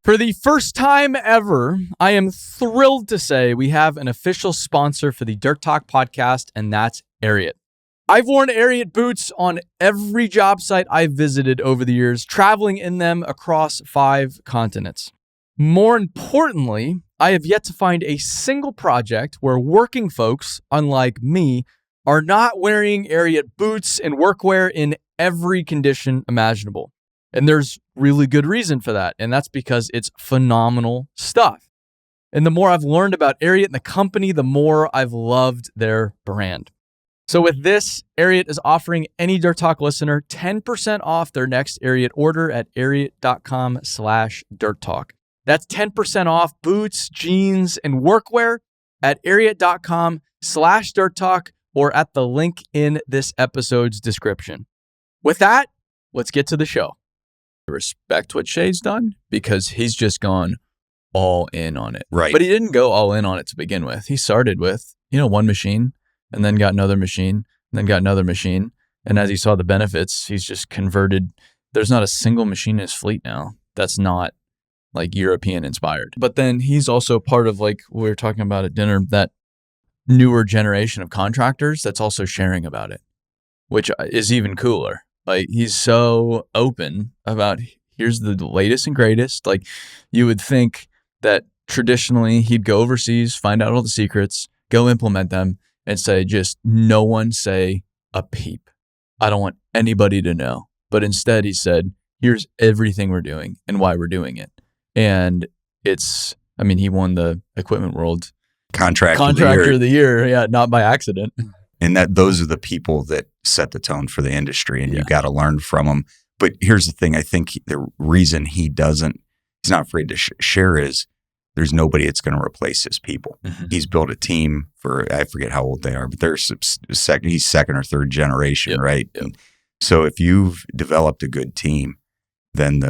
For the first time ever, I am thrilled to say we have an official sponsor for the Dirt Talk podcast, and that's Ariat. I've worn Ariat boots on every job site I've visited over the years, traveling in them across 5 continents. More importantly, I have yet to find a single project where working folks, unlike me, are not wearing Ariat boots and workwear in every condition imaginable. And there's really good reason for that, and that's because it's phenomenal stuff. And the more I've learned about Ariat and the company, the more I've loved their brand. So with this, Ariat is offering any Dirt Talk listener 10% off their next Ariat order at ariat.com/dirttalk. That's 10% off boots, jeans, and workwear at ariat.com/dirttalk or at the link in this episode's description. With that, let's get to the show. I respect what Shay's done because he's just gone all in on it. Right. But he didn't go all in on it to begin with. He started with, one machine and then got another machine and then got another machine. And as he saw the benefits, he's just converted. There's not a single machine in his fleet now that's not like European inspired. But then he's also part of, like we were talking about at dinner, that newer generation of contractors that's also sharing about it, which is even cooler. Like, he's so open about, here's the latest and greatest. Like, you would think that traditionally he'd go overseas, find out all the secrets, go implement them, and say, just no one say a peep. I don't want anybody to know. But instead he said, here's everything we're doing and why we're doing it. And he won the Equipment World Contractor of the Year. Yeah, not by accident. And those are the people that set the tone for the industry, and you got to learn from them. But here's the thing. I think the reason he's not afraid to share is there's nobody that's going to replace his people. Mm-hmm. He's built a team for, I forget how old they are, but he's second or third generation, right? Yep. And so if you've developed a good team, then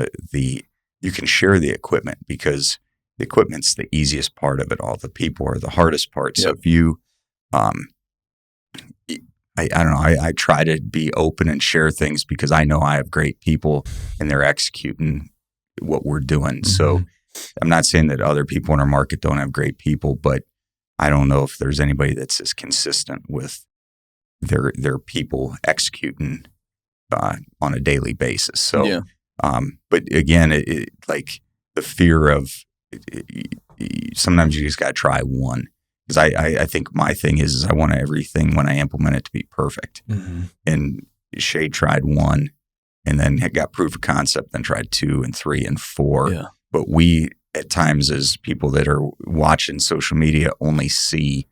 you can share the equipment, because the equipment's the easiest part of it all. The people are the hardest part. Yep. So if you, I don't know. I try to be open and share things because I know I have great people and they're executing what we're doing. Mm-hmm. So I'm not saying that other people in our market don't have great people, but I don't know if there's anybody that's as consistent with their people executing on a daily basis. So, but again, like the fear of sometimes you just got to try one. Because I think my thing is I want everything when I implement it to be perfect. Mm-hmm. And Shay tried one and then got proof of concept, then tried 2 and 3 and 4. Yeah. But we, at times, as people that are watching social media, only see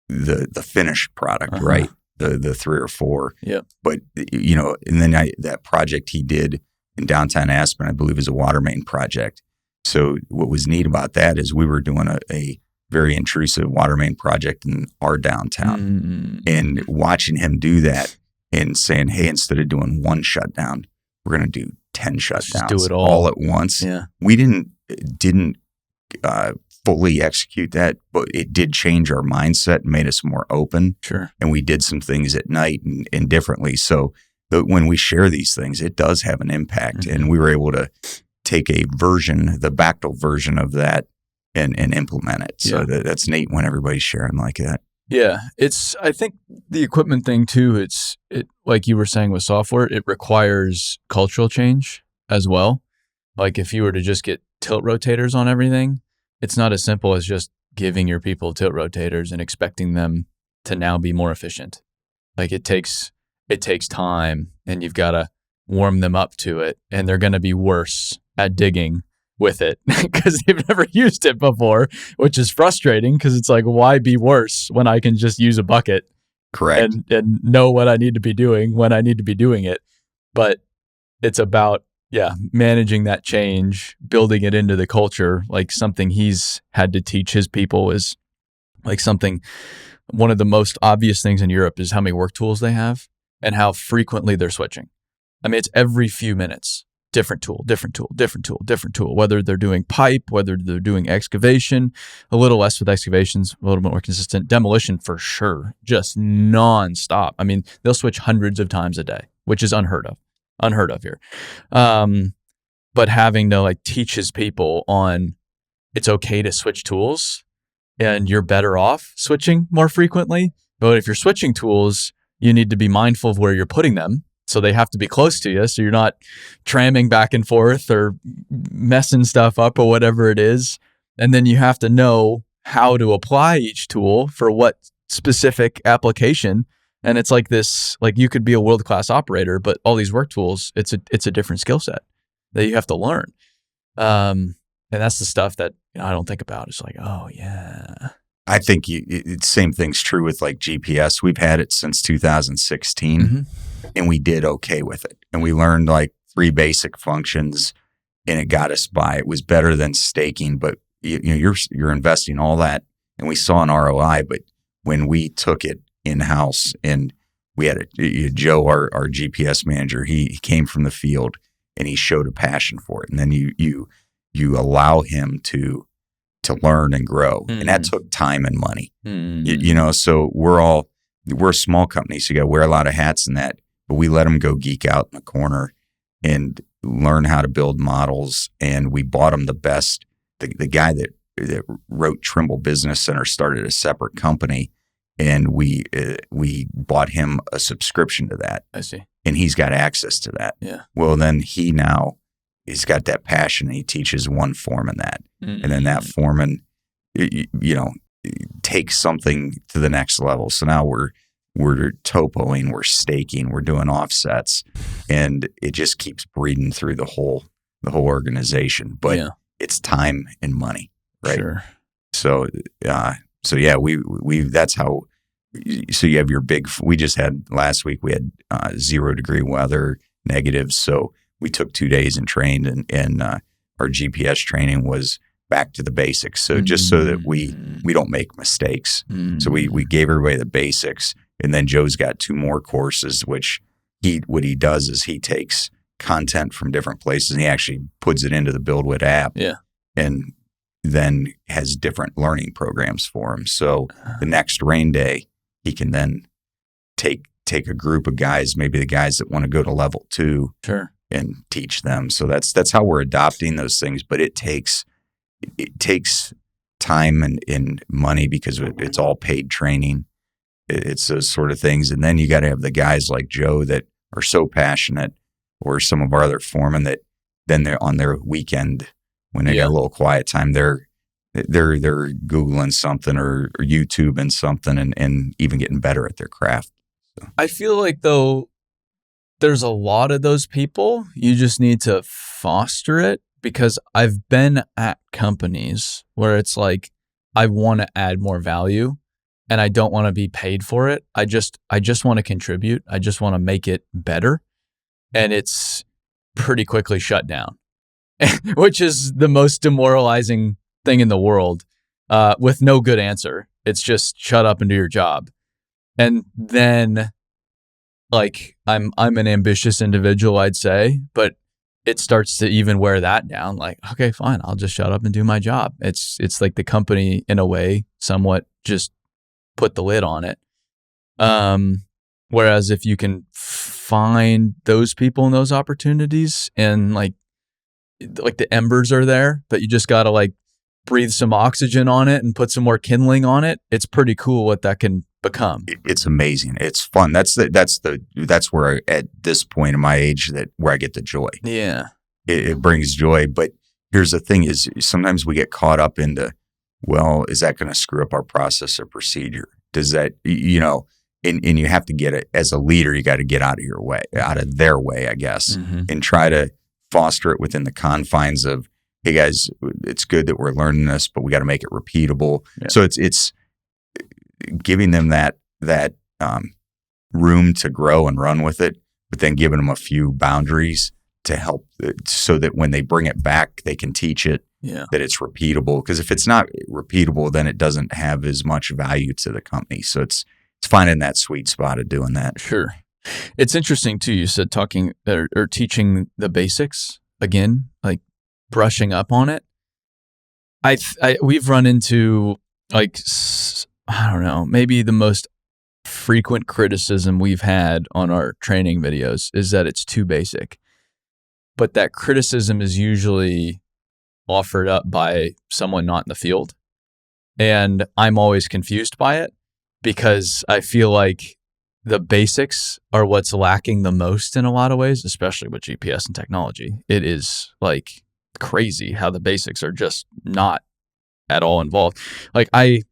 the finished product, right? The 3 or 4. Yeah. But, and then that project he did in downtown Aspen, I believe, is a water main project. So what was neat about that is we were doing a very intrusive water main project in our downtown, and watching him do that and saying, hey, instead of doing one shutdown, we're going to do 10 shutdowns. Just do it all at once. Yeah. We didn't fully execute that, but it did change our mindset and made us more open. Sure. And we did some things at night and differently. So when we share these things, it does have an impact. Mm-hmm. And we were able to take the Bachtel version of that, and implement it. So that's neat when everybody's sharing like that. Yeah. I think the equipment thing too, it like you were saying with software, it requires cultural change as well. Like if you were to just get tilt rotators on everything, it's not as simple as just giving your people tilt rotators and expecting them to now be more efficient. Like it takes time, and you've got to warm them up to it, and they're going to be worse at digging with it because they've never used it before, which is frustrating because it's like, why be worse when I can just use a bucket? Correct. And know what I need to be doing when I need to be doing it. But it's about, managing that change, building it into the culture. Like something he's had to teach his people is like one of the most obvious things in Europe is how many work tools they have and how frequently they're switching. I mean, it's every few minutes. Different tool, whether they're doing pipe, whether they're doing excavation, a little less with excavations, a little bit more consistent. Demolition for sure, just nonstop. I mean, they'll switch hundreds of times a day, which is unheard of here. but having to like teach his people on it's okay to switch tools and you're better off switching more frequently. But if you're switching tools, you need to be mindful of where you're putting them. So they have to be close to you. So you're not tramming back and forth or messing stuff up or whatever it is. And then you have to know how to apply each tool for what specific application. And it's like this, like you could be a world-class operator, but all these work tools, it's a different skill set that you have to learn. And that's the stuff that I don't think about. It's like, oh yeah. I think same thing's true with like GPS. We've had it since 2016 and we did okay with it. And we learned like 3 basic functions and it got us by. It was better than staking, but you're investing all that and we saw an ROI. But when we took it in-house and we had Joe, our GPS manager, he came from the field and he showed a passion for it. And then you allow him to learn and grow. And that took time and money, so we're a small company. So you got to wear a lot of hats in that, but we let him go geek out in the corner and learn how to build models. And we bought him the best, the guy that wrote Trimble Business Center started a separate company. And we bought him a subscription to that. I see. And he's got access to that. Yeah. Well, then he's got that passion and he teaches one foreman that. And then that foreman, takes something to the next level. So now we're topoing, we're staking, we're doing offsets, and it just keeps breeding through the whole organization. But it's time and money, right? Sure. So yeah, we that's how. So you have your we just had last week, we had 0 degree weather, negatives. So we took 2 days and trained and our GPS training was back to the basics. So just so that we don't make mistakes. So we gave everybody the basics, and then Joe's got 2 more courses, which what he does is he takes content from different places and he actually puts it into the BuildWit app. Yeah. And then has different learning programs for him. So the next rain day, he can then take a group of guys, maybe the guys that want to go to level 2, sure, and teach them. So that's how we're adopting those things. But it takes time and money because it's all paid training. It's those sort of things. And then you got to have the guys like Joe that are so passionate, or some of our other foremen that then they're on their weekend when they got a little quiet time, they're Googling something or YouTubing something and even getting better at their craft. So. I feel like though there's a lot of those people. You just need to foster it, because I've been at companies where it's like I want to add more value and I don't want to be paid for it. I just want to contribute. I just want to make it better. And it's pretty quickly shut down. Which is the most demoralizing thing in the world, with no good answer. It's just shut up and do your job. And then, like, I'm an ambitious individual, I'd say, but it starts to even wear that down. Like, okay, fine, I'll just shut up and do my job. It's like the company, in a way, somewhat just put the lid on it. Whereas if you can find those people and those opportunities, and like the embers are there, but you just got to like breathe some oxygen on it and put some more kindling on it. It's pretty cool what that can become. It's amazing. It's fun. That's where at this point in my age where I get the joy. Yeah. It brings joy. But here's the thing is sometimes we get caught up into, well, is that going to screw up our process or procedure? Does that, and you have to get it as a leader, you got to get out of their way, I guess, and try to foster it within the confines of, hey guys, it's good that we're learning this, but we got to make it repeatable. Yeah. So it's giving them that room to grow and run with it, but then giving them a few boundaries to help so that when they bring it back, they can teach it, that it's repeatable. Because if it's not repeatable, then it doesn't have as much value to the company. So it's finding that sweet spot of doing that. Sure. It's interesting too. You said talking or teaching the basics again, like brushing up on it. We've run into like, I don't know, maybe the most frequent criticism we've had on our training videos is that it's too basic. but that criticism is usually offered up by someone not in the field. And I'm always confused by it because I feel like the basics are what's lacking the most in a lot of ways, especially with GPS and technology. It is like crazy how the basics are just not at all involved. Like I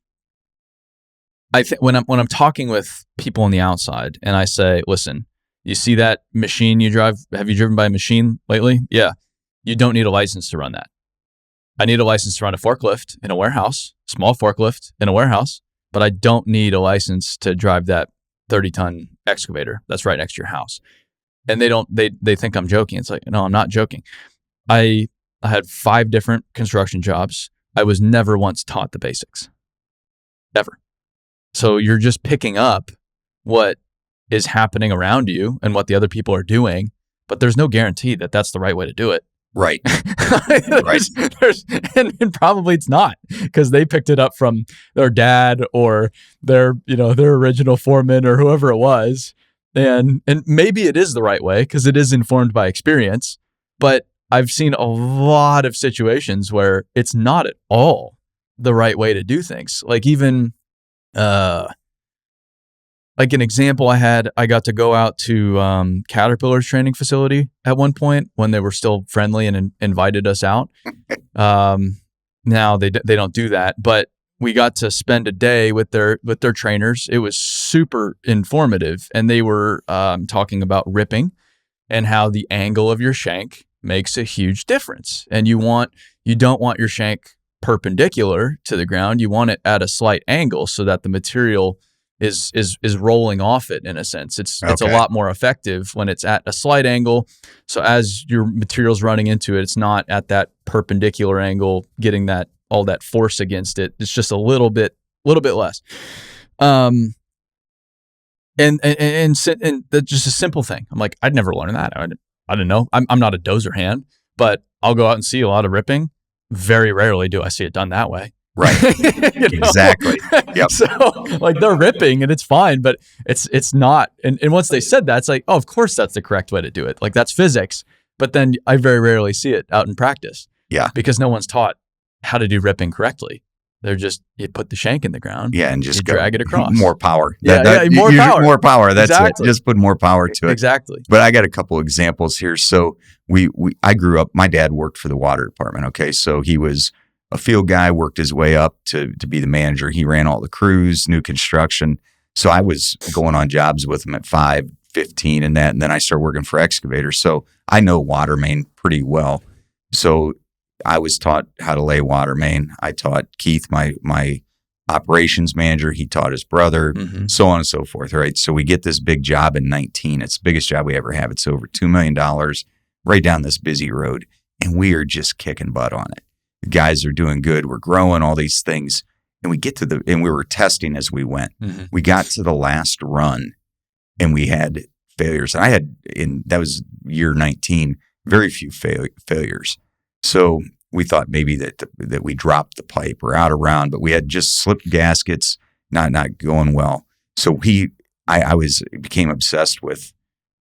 think when I'm talking with people on the outside and I say, listen, you see that machine you drive? Have you driven by a machine lately? Yeah. You don't need a license to run that. I need a license to run a forklift in a warehouse, small forklift in a warehouse, but I don't need a license to drive that 30-ton excavator that's right next to your house. And they think I'm joking. It's like, no, I'm not joking. I had 5 different construction jobs. I was never once taught the basics. Ever. So you're just picking up what is happening around you and what the other people are doing, but there's no guarantee that that's the right way to do it. Right. And probably it's not, because they picked it up from their dad or their original foreman or whoever it was. And maybe it is the right way because it is informed by experience. But I've seen a lot of situations where it's not at all the right way to do things. Like even like an example I got to go out to Caterpillar's training facility at one point when they were still friendly and invited us out. Now they don't do that, but we got to spend a day with their trainers. It was super informative, and they were talking about ripping and how the angle of your shank makes a huge difference. And you don't want your shank perpendicular to the ground. You want it at a slight angle so that the material is rolling off it in a sense. It's a lot more effective when it's at a slight angle. So as your material's running into it, it's not at that perpendicular angle, getting all that force against it. It's just a little bit less. And that's just a simple thing. I'm like, I'd never learned that. I didn't know. I'm not a dozer hand, but I'll go out and see a lot of ripping. Very rarely do I see it done that way. Right. Exactly. Yep. So like they're ripping and it's fine, but it's not. And once they said that, it's like, oh, of course that's the correct way to do it. Like that's physics. But then I very rarely see it out in practice. Yeah. Because no one's taught how to do ripping correctly. They're just, you put the shank in the ground. Yeah. And just drag it across. More power. More power. More power. That's exactly. it. Just put more power to it. Exactly. But I got a couple examples here. So I grew up, my dad worked for the water department. Okay. So he was a field guy, worked his way up to be the manager. He ran all the crews, new construction. So I was going on jobs with him at 5, 15 and that. And then I started working for excavators. So I know water main pretty well. So I was taught how to lay water main. I taught Keith, my operations manager. He taught his brother, so on and so forth. Right. So we get this big job in 19. It's the biggest job we ever have. It's over $2 million right down this busy road. And we are just kicking butt on it. The guys are doing good. We're growing all these things. And we get and we were testing as we went. We got to the last run and we had failures. And that was year 19, very few failures. So we thought maybe that we dropped the pipe or out of round, but we had just slipped gaskets, not going well. So I became obsessed with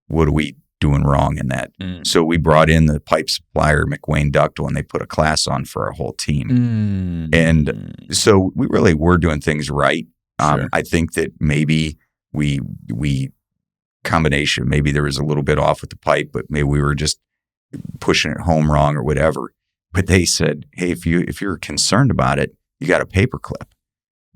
what are we doing wrong in that. So we brought in the pipe supplier, McWane Ductile, and they put a class on for our whole team. And so we really were doing things right. Sure. I think that maybe we combination, maybe there was a little bit off with the pipe, but maybe we were just pushing it home wrong or whatever. But they said, hey, if you're concerned about it, you got a paper clip.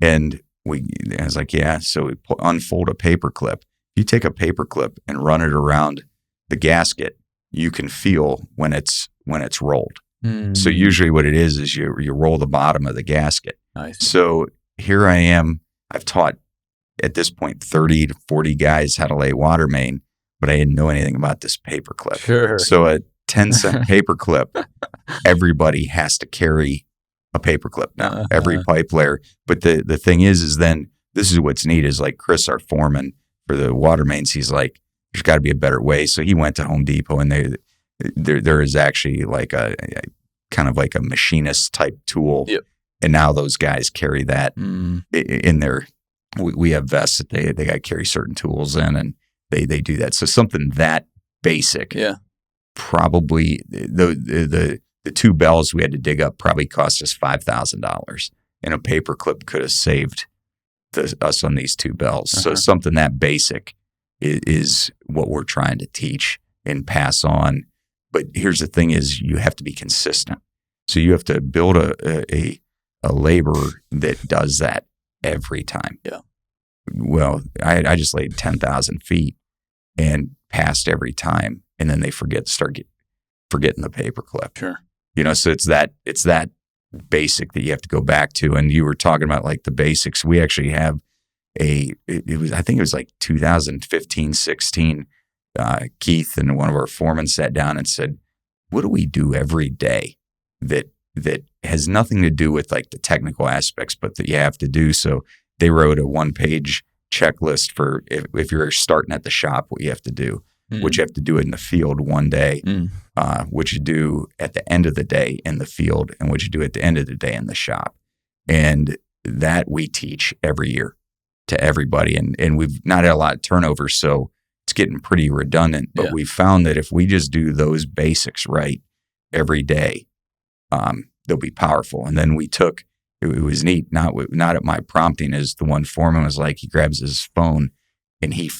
And I was like, yeah. So we unfold a paper clip. You take a paper clip and run it around the gasket, you can feel when it's rolled. So usually what it is you roll the bottom of the gasket. Nice. So here I am. I've taught at this point 30 to 40 guys how to lay water main, but I didn't know anything about this paper clip. Sure. So a 10-cent paper clip, everybody has to carry a paper clip now, every pipe layer. But the thing is then this is what's neat is like Chris, our foreman for the water mains, he's like, there's got to be a better way. So he went to Home Depot and there is actually like a kind of like a machinist type tool. Yep. And now those guys carry that in their, we have vests that they got to carry certain tools in and they do that. So something that basic probably the two bells we had to dig up probably cost us $5,000, and a paper clip could have saved us on these two bells. So something that basic is what we're trying to teach and pass on. But here's the thing: is you have to be consistent. So you have to build a laborer that does that every time. Yeah. Well, I just laid 10,000 feet and passed every time, and then they forgetting the paper clip. Sure. So it's that basic that you have to go back to. And you were talking about like the basics. We actually have I think it was like 2015, 16. Keith and one of our foremen sat down and said, "What do we do every day that has nothing to do with like the technical aspects, but that you have to do?" So they wrote a 1-page checklist for if you're starting at the shop, what you have to do, what you have to do in the field one day, what you do at the end of the day in the field, and what you do at the end of the day in the shop. And that we teach every year to everybody. And we've not had a lot of turnover, so it's getting pretty redundant. But we found that if we just do those basics right every day, they'll be powerful. And then we took, it was neat, not at my prompting, is the one foreman was like, he grabs his phone and he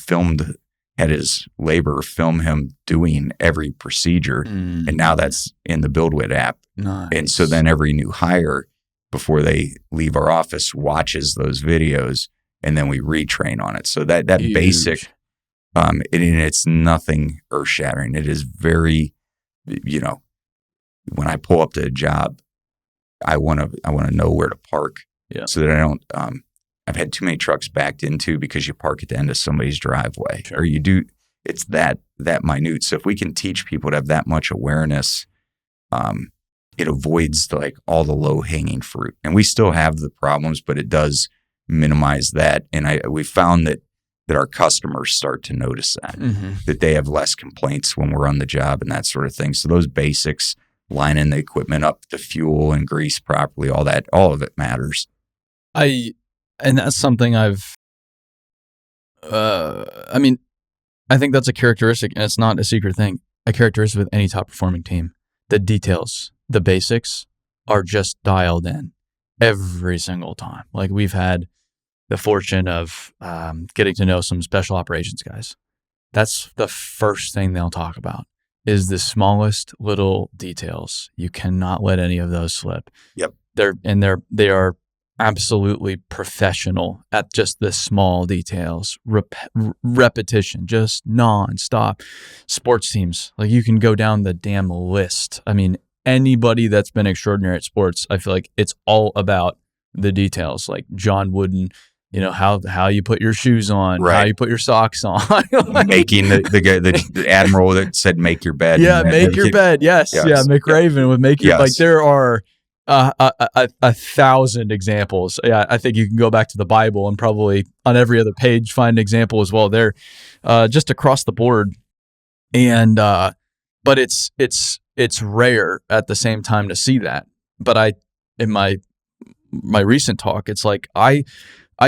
had his laborer film him doing every procedure. And now that's in the BuildWit app. Nice. And so then every new hire, before they leave our office, watches those videos, and then we retrain on it. So that Huge. basic, and it's nothing earth shattering. It is very, when I pull up to a job, I want to know where to park, so that I don't. I've had too many trucks backed into because you park at the end of somebody's driveway, or you do. It's that minute. So if we can teach people to have that much awareness, it avoids like all the low hanging fruit. And we still have the problems, but it does minimize that. And we found that our customers start to notice that they have less complaints when we're on the job and that sort of thing. So those basics, lining the equipment up, the fuel and grease properly, all of it matters. And that's something I think that's a characteristic, and it's not a secret thing, a characteristic with any top performing team. The details, the basics are just dialed in every single time. Like we've had the fortune of getting to know some special operations guys. That's the first thing they'll talk about is the smallest little details. You cannot let any of those slip. Yep. They are absolutely professional at just the small details, repetition, just nonstop. Sports teams, like you can go down the damn list. I mean, anybody that's been extraordinary at sports, I feel like it's all about the details. Like John Wooden, how you put your shoes on, how you put your socks on. Like, making the admiral that said, "Make your bed." Yeah, make your bed. Yes. Yeah, McRaven would make your, like there are a 1,000 examples. Yeah, I think you can go back to the Bible and probably on every other page find an example as well. They're just across the board, and but it's rare at the same time to see that. But in my recent talk, it's like I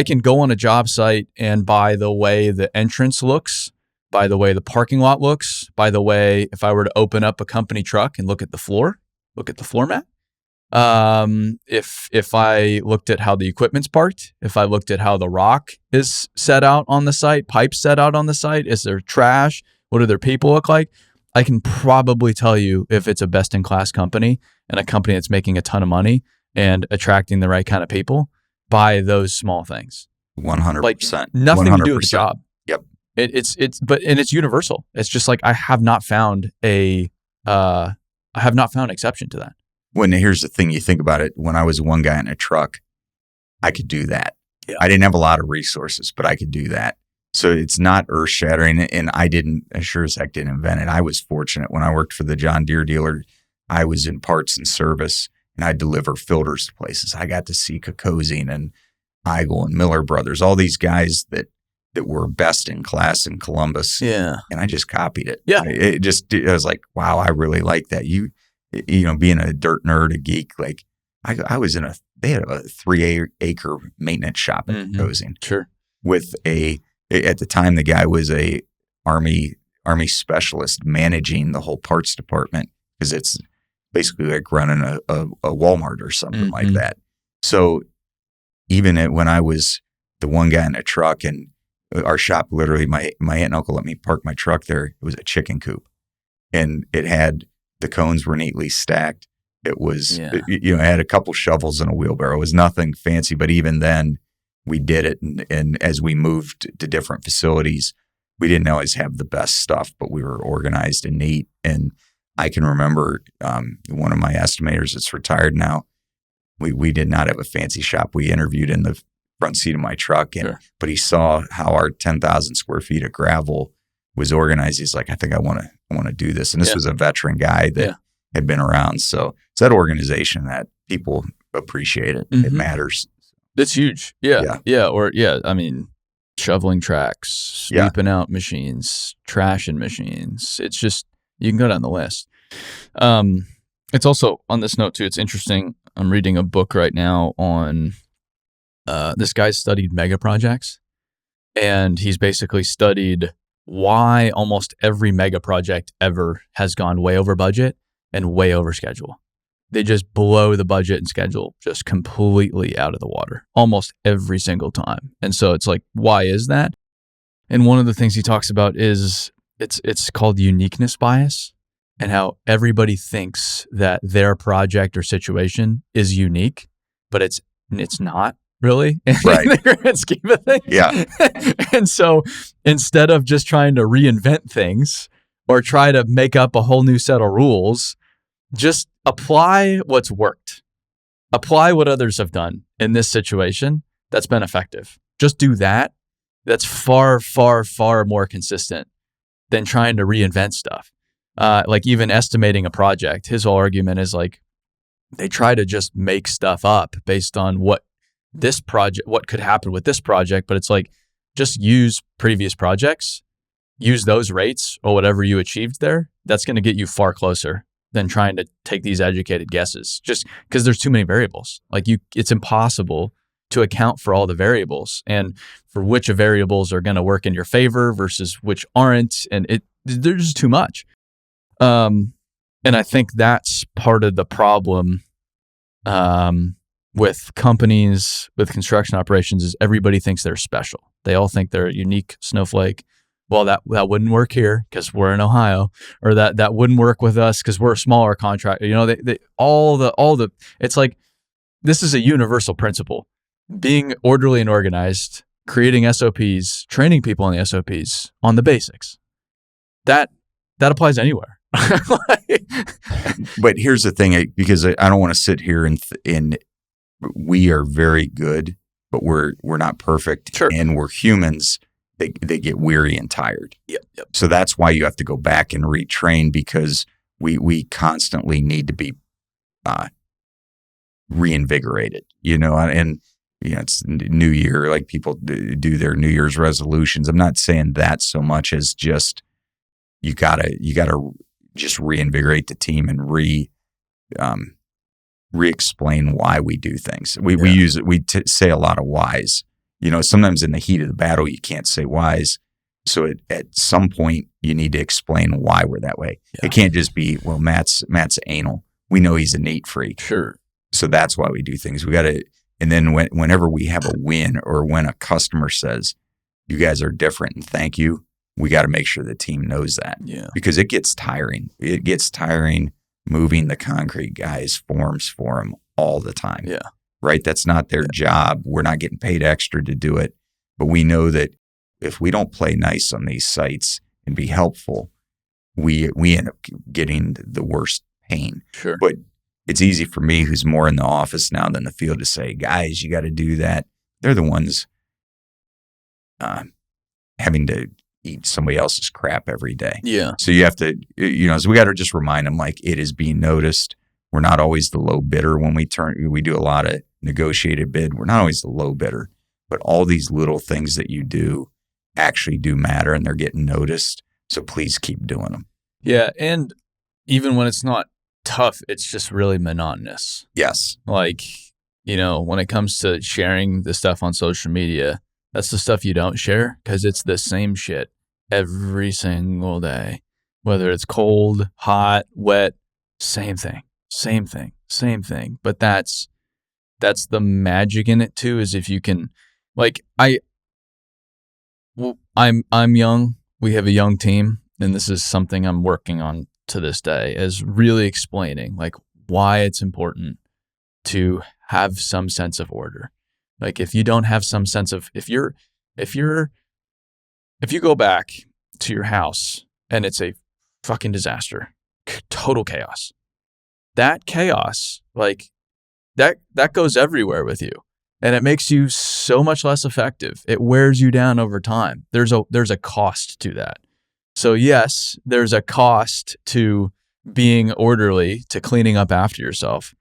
can go on a job site and by the way the entrance looks, by the way the parking lot looks, by the way if I were to open up a company truck and look at the floor mat. If I looked at how the equipment's parked, if I looked at how the rock is set out on the site, pipes set out on the site, is there trash? What do their people look like? I can probably tell you if it's a best-in-class company and a company that's making a ton of money and attracting the right kind of people by those small things. 100%. Like nothing 100%. To do with the job. Yep. It's universal. It's just like I have not found exception to that. Here's the thing, you think about it, when I was one guy in a truck, I could do that. Yeah. I didn't have a lot of resources, but I could do that. So it's not earth shattering, and I sure as heck didn't invent it. I was fortunate when I worked for the John Deere dealer. I was in parts and service, and I deliver filters to places. I got to see Kokosing and Eigel and Miller Brothers, all these guys that were best in class in Columbus. Yeah. And I just copied it. Yeah. I was like, wow, I really like that. Being a dirt nerd, a geek, like I was they had a 3-acre maintenance shop at Kokosing. Sure. With at the time, the guy was a Army Army specialist managing the whole parts department, because it's basically like running a Walmart or something like that. So even when I was the one guy in the truck, and our shop, literally my aunt and uncle let me park my truck there. It was a chicken coop, and it had, the cones were neatly stacked. It was, it had a couple shovels and a wheelbarrow. It was nothing fancy, but even then we did it. And as we moved to different facilities, we didn't always have the best stuff, but we were organized and neat. And I can remember one of my estimators that's retired now, we did not have a fancy shop. We interviewed in the front seat of my truck, but he saw how our 10,000 square feet of gravel was organized. He's like, I think I want to do this. And this was a veteran guy that had been around. So it's that organization that people appreciate it. It matters. That's huge. Yeah. I mean, shoveling tracks, sweeping out machines, trashing machines. It's just, you can go down the list. It's also, on this note too, it's interesting. I'm reading a book right now on, this guy studied mega projects, and he's basically studied why almost every mega project ever has gone way over budget and way over schedule. They just blow the budget and schedule just completely out of the water almost every single time. And so it's like, why is that? And one of the things he talks about is it's called uniqueness bias, and how everybody thinks that their project or situation is unique, but it's not really, right, in the grand scheme of things. Yeah. And so instead of just trying to reinvent things or try to make up a whole new set of rules, just apply what's worked. Apply what others have done in this situation that's been effective. Just do that. That's far, far, far more consistent than trying to reinvent stuff. Like even estimating a project, his whole argument is like, they try to just make stuff up based on what could happen with this project. But it's like, just use previous projects, use those rates or whatever you achieved there. That's going to get you far closer than trying to take these educated guesses, just because there's too many variables. Like it's impossible to account for all the variables and for which variables are going to work in your favor versus which aren't. And there's just too much. And I think that's part of the problem with companies, with construction operations, is everybody thinks they're special. They all think they're a unique snowflake. Well, that wouldn't work here because we're in Ohio, or that wouldn't work with us because we're a smaller contractor. You know, they all the it's like, this is a universal principle: being orderly and organized, creating SOPs, training people on the SOPs, on the basics. That applies anywhere. But here's the thing, because I don't want to sit here and we are very good, but we're not perfect, and we're humans. They get weary and tired. Yep. So that's why you have to go back and retrain, because we constantly need to be reinvigorated, and it's New Year, like people do their New Year's resolutions. I'm not saying that so much as just you gotta just reinvigorate the team and re-explain why we do things. We say a lot of whys. Sometimes in the heat of the battle, you can't say whys. So at some point, you need to explain why we're that way. Yeah. It can't just be, well, Matt's anal. We know he's a neat freak. Sure. So that's why we do things. We got to, and then whenever we have a win, or when a customer says, you guys are different and thank you, we got to make sure the team knows that. Yeah. Because it gets tiring. It gets tiring moving the concrete guys' forms for them all the time. Yeah. Right? That's not their job. We're not getting paid extra to do it. But we know that if we don't play nice on these sites and be helpful, we end up getting the worst pain. Sure. But it's easy for me, who's more in the office now than the field, to say, guys, you got to do that. They're the ones having to eat somebody else's crap every day. Yeah. So you have to, so we got to just remind them, like, it is being noticed. We're not always the low bidder when we do a lot of negotiated bid. We're not always the low bidder, but all these little things that you do actually do matter, and they're getting noticed. So please keep doing them. Yeah. And even when it's not tough, it's just really monotonous. Yes. Like, when it comes to sharing the stuff on social media, that's the stuff you don't share, because it's the same shit every single day, whether it's cold, hot, wet, same thing. But that's the magic in it too, is if you can, like, I'm young. We have a young team, and this is something I'm working on to this day, is really explaining like why it's important to have some sense of order. Like if you don't have some sense of, if you go back to your house and it's a fucking disaster, total chaos, that chaos, like that goes everywhere with you. And it makes you so much less effective. It wears you down over time. There's a cost to that. So yes, there's a cost to being orderly, to cleaning up after yourself.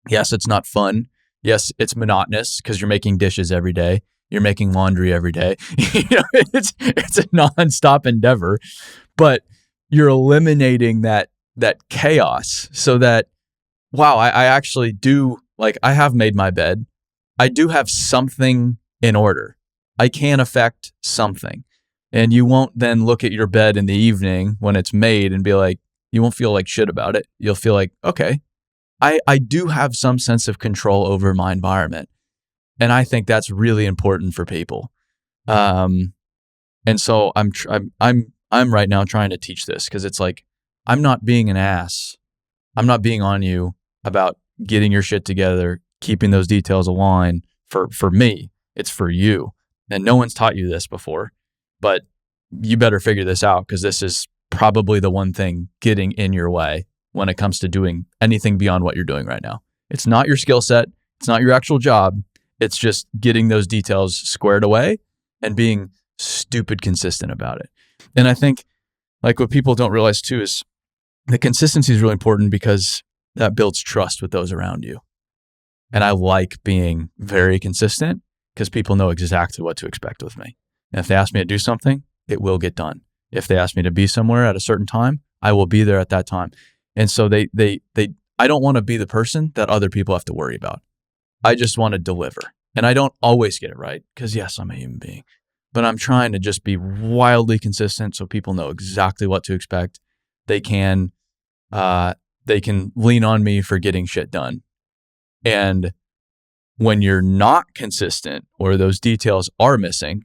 Yes, it's not fun. Yes, it's monotonous because you're making dishes every day. You're making laundry every day. It's a nonstop endeavor, but you're eliminating that chaos so that, wow, I actually do, like, I have made my bed. I do have something in order. I can affect something. And you won't then look at your bed in the evening when it's made and be like, you won't feel like shit about it. You'll feel like, okay, I do have some sense of control over my environment. And I think that's really important for people. And so I'm right now trying to teach this, because it's like, I'm not being an ass. I'm not being on you about getting your shit together, keeping those details aligned for me. It's for you. And no one's taught you this before, but you better figure this out, because this is probably the one thing getting in your way when it comes to doing anything beyond what you're doing right now. It's not your skill set. It's not your actual job. It's just getting those details squared away and being stupid consistent about it. And I think, like, what people don't realize too is the consistency is really important, because that builds trust with those around you. And I like being very consistent, because people know exactly what to expect with me. And if they ask me to do something, it will get done. If they ask me to be somewhere at a certain time, I will be there at that time. And so I don't want to be the person that other people have to worry about. I just want to deliver. And I don't always get it right, because yes, I'm a human being, but I'm trying to just be wildly consistent so people know exactly what to expect. They can lean on me for getting shit done. And when you're not consistent, or those details are missing,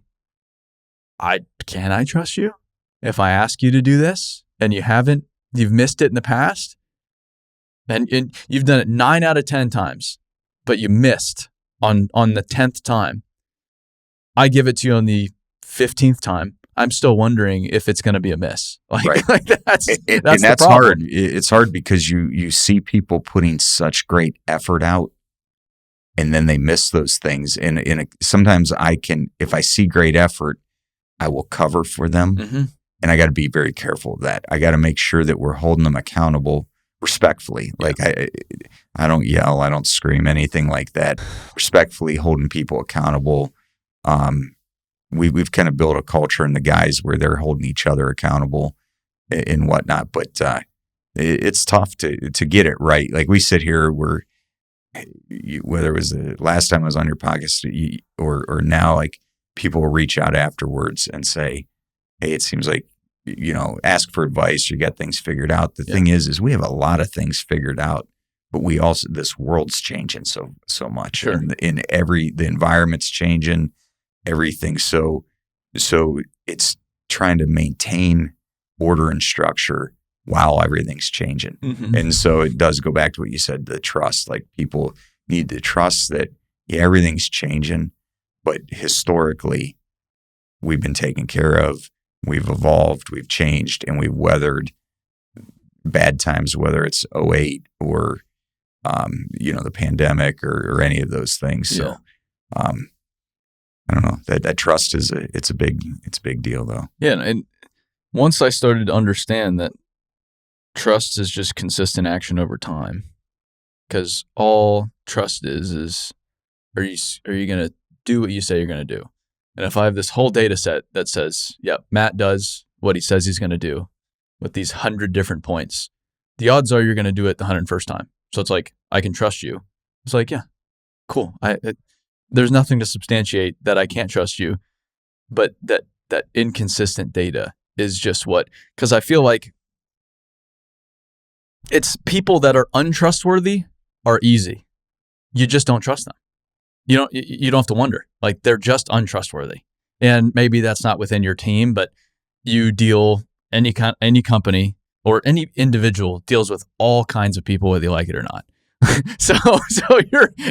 can I trust you? If I ask you to do this and you've missed it in the past, and you've done it 9 out of 10 times, but you missed on the 10th time, I give it to you on the 15th time, I'm still wondering if it's going to be a miss. Right. Like that's hard. It's hard because you see people putting such great effort out, and then they miss those things. And sometimes if I see great effort, I will cover for them. Mm-hmm. And I got to be very careful of that. I got to make sure that we're holding them accountable respectfully. Yeah. Like I don't yell, I don't scream, anything like that. Respectfully holding people accountable. We've kind of built a culture in the guys where they're holding each other accountable and whatnot. But it's tough to get it right. Like we sit here, whether it was the last time I was on your podcast or now, like people will reach out afterwards and say, hey, it seems like, ask for advice. You got things figured out. The thing is we have a lot of things figured out, but this world's changing so much. Sure. And the environment's changing, everything. So it's trying to maintain order and structure while everything's changing. Mm-hmm. And so it does go back to what you said, the trust. Like people need to trust that, everything's changing, but historically we've been taken care of. We've evolved, we've changed, and we've weathered bad times, whether it's 2008 or, the pandemic or any of those things. Yeah. So, I don't know, that trust it's a big deal though. Yeah. And once I started to understand that trust is just consistent action over time, because all trust is, are you going to do what you say you're going to do? And if I have this whole data set that says, yep, Matt does what he says he's going to do with these 100 different points, the odds are you're going to do it the 101st time. So it's like, I can trust you. It's like, yeah, cool. There's nothing to substantiate that I can't trust you, but that inconsistent data is just because I feel like it's people that are untrustworthy are easy. You just don't trust them. You don't have to wonder. Like, they're just untrustworthy. And maybe that's not within your team, but you deal, any company or any individual deals with all kinds of people, whether you like it or not. So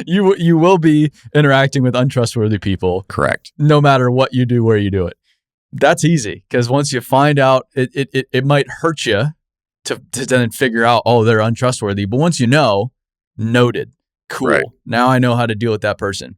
you will be interacting with untrustworthy people. Correct. No matter what you do, where you do it. That's easy, because once you find out, it might hurt you to then figure out, oh, they're untrustworthy. But once you know, noted. Cool. Right. Now I know how to deal with that person.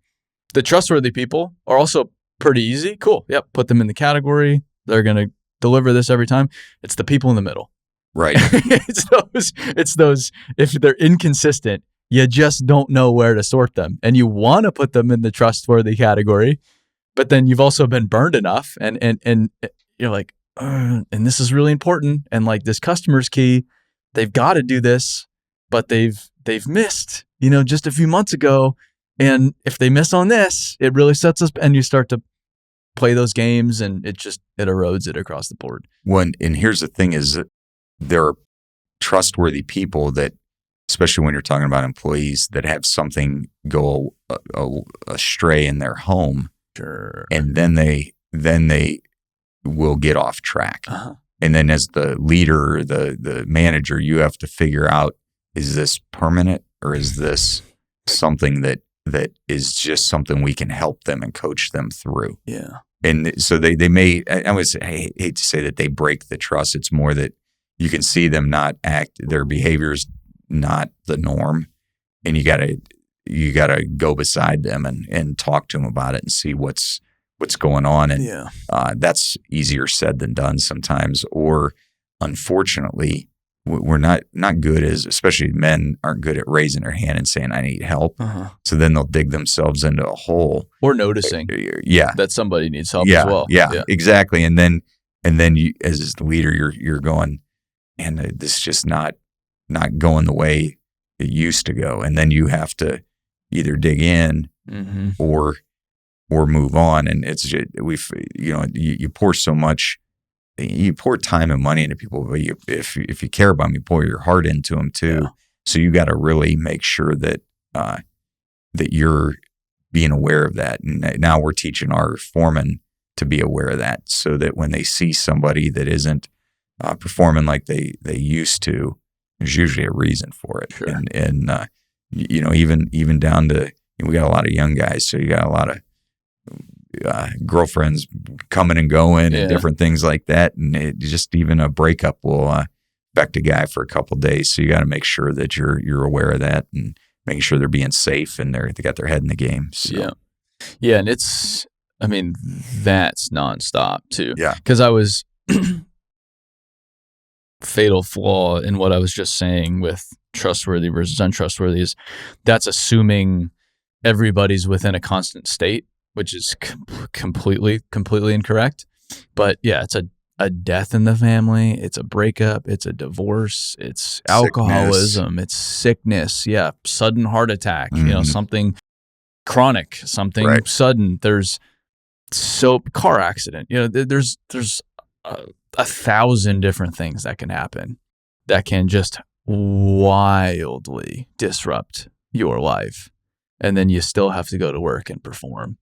The trustworthy people are also pretty easy. Cool. Yep. Put them in the category. They're going to deliver this every time. It's the people in the middle. Right. It's those, if they're inconsistent, you just don't know where to sort them. And you want to put them in the trustworthy category, but then you've also been burned enough and you're like, and this is really important. And like, this customer's key, they've got to do this, but they've missed, just a few months ago. And if they miss on this, it really sets us, and you start to play those games, and it erodes it across the board. And here's the thing is that there are trustworthy people that, especially when you're talking about employees, that have something go astray in their home. Sure. And then they will get off track. Uh-huh. And then as the leader, or the manager, you have to figure out, is this permanent, or is this something that is just something we can help them and coach them through? Yeah. And so they may, I hate to say that they break the trust. It's more that you can see them not act, their behavior's not the norm. And you gotta go beside them and talk to them about it and see what's going on. And that's easier said than done sometimes. Or unfortunately, we're not good especially men aren't good at raising their hand and saying, I need help. Uh-huh. So then they'll dig themselves into a hole. Or noticing that somebody needs help as well. Yeah, exactly. And then you, as the leader, you're going, and this is just not going the way it used to go. And then you have to either dig in mm-hmm. or move on. And it's just, you pour so much. You pour time and money into people, but if you care about them, you pour your heart into them too. Yeah. So you got to really make sure that you're being aware of that. And now we're teaching our foremen to be aware of that, so that when they see somebody that isn't performing like they used to, there's usually a reason for it. Sure. And even down to, we got a lot of young guys, so you got a lot of girlfriends coming and going and different things like that. And just even a breakup will affect a guy for a couple of days. So you got to make sure that you're aware of that and making sure they're being safe and they got their head in the game. So. Yeah. And that's nonstop too. Yeah. Cause I was fatal flaw in what I was just saying with trustworthy versus untrustworthy is that's assuming everybody's within a constant state, which is completely incorrect. But yeah, it's a death in the family. It's a breakup. It's a divorce. It's alcoholism. It's sickness. Yeah. Sudden heart attack, mm-hmm. Something chronic, something sudden. There's car accident, there's 1,000 different things that can happen that can just wildly disrupt your life. And then you still have to go to work and perform.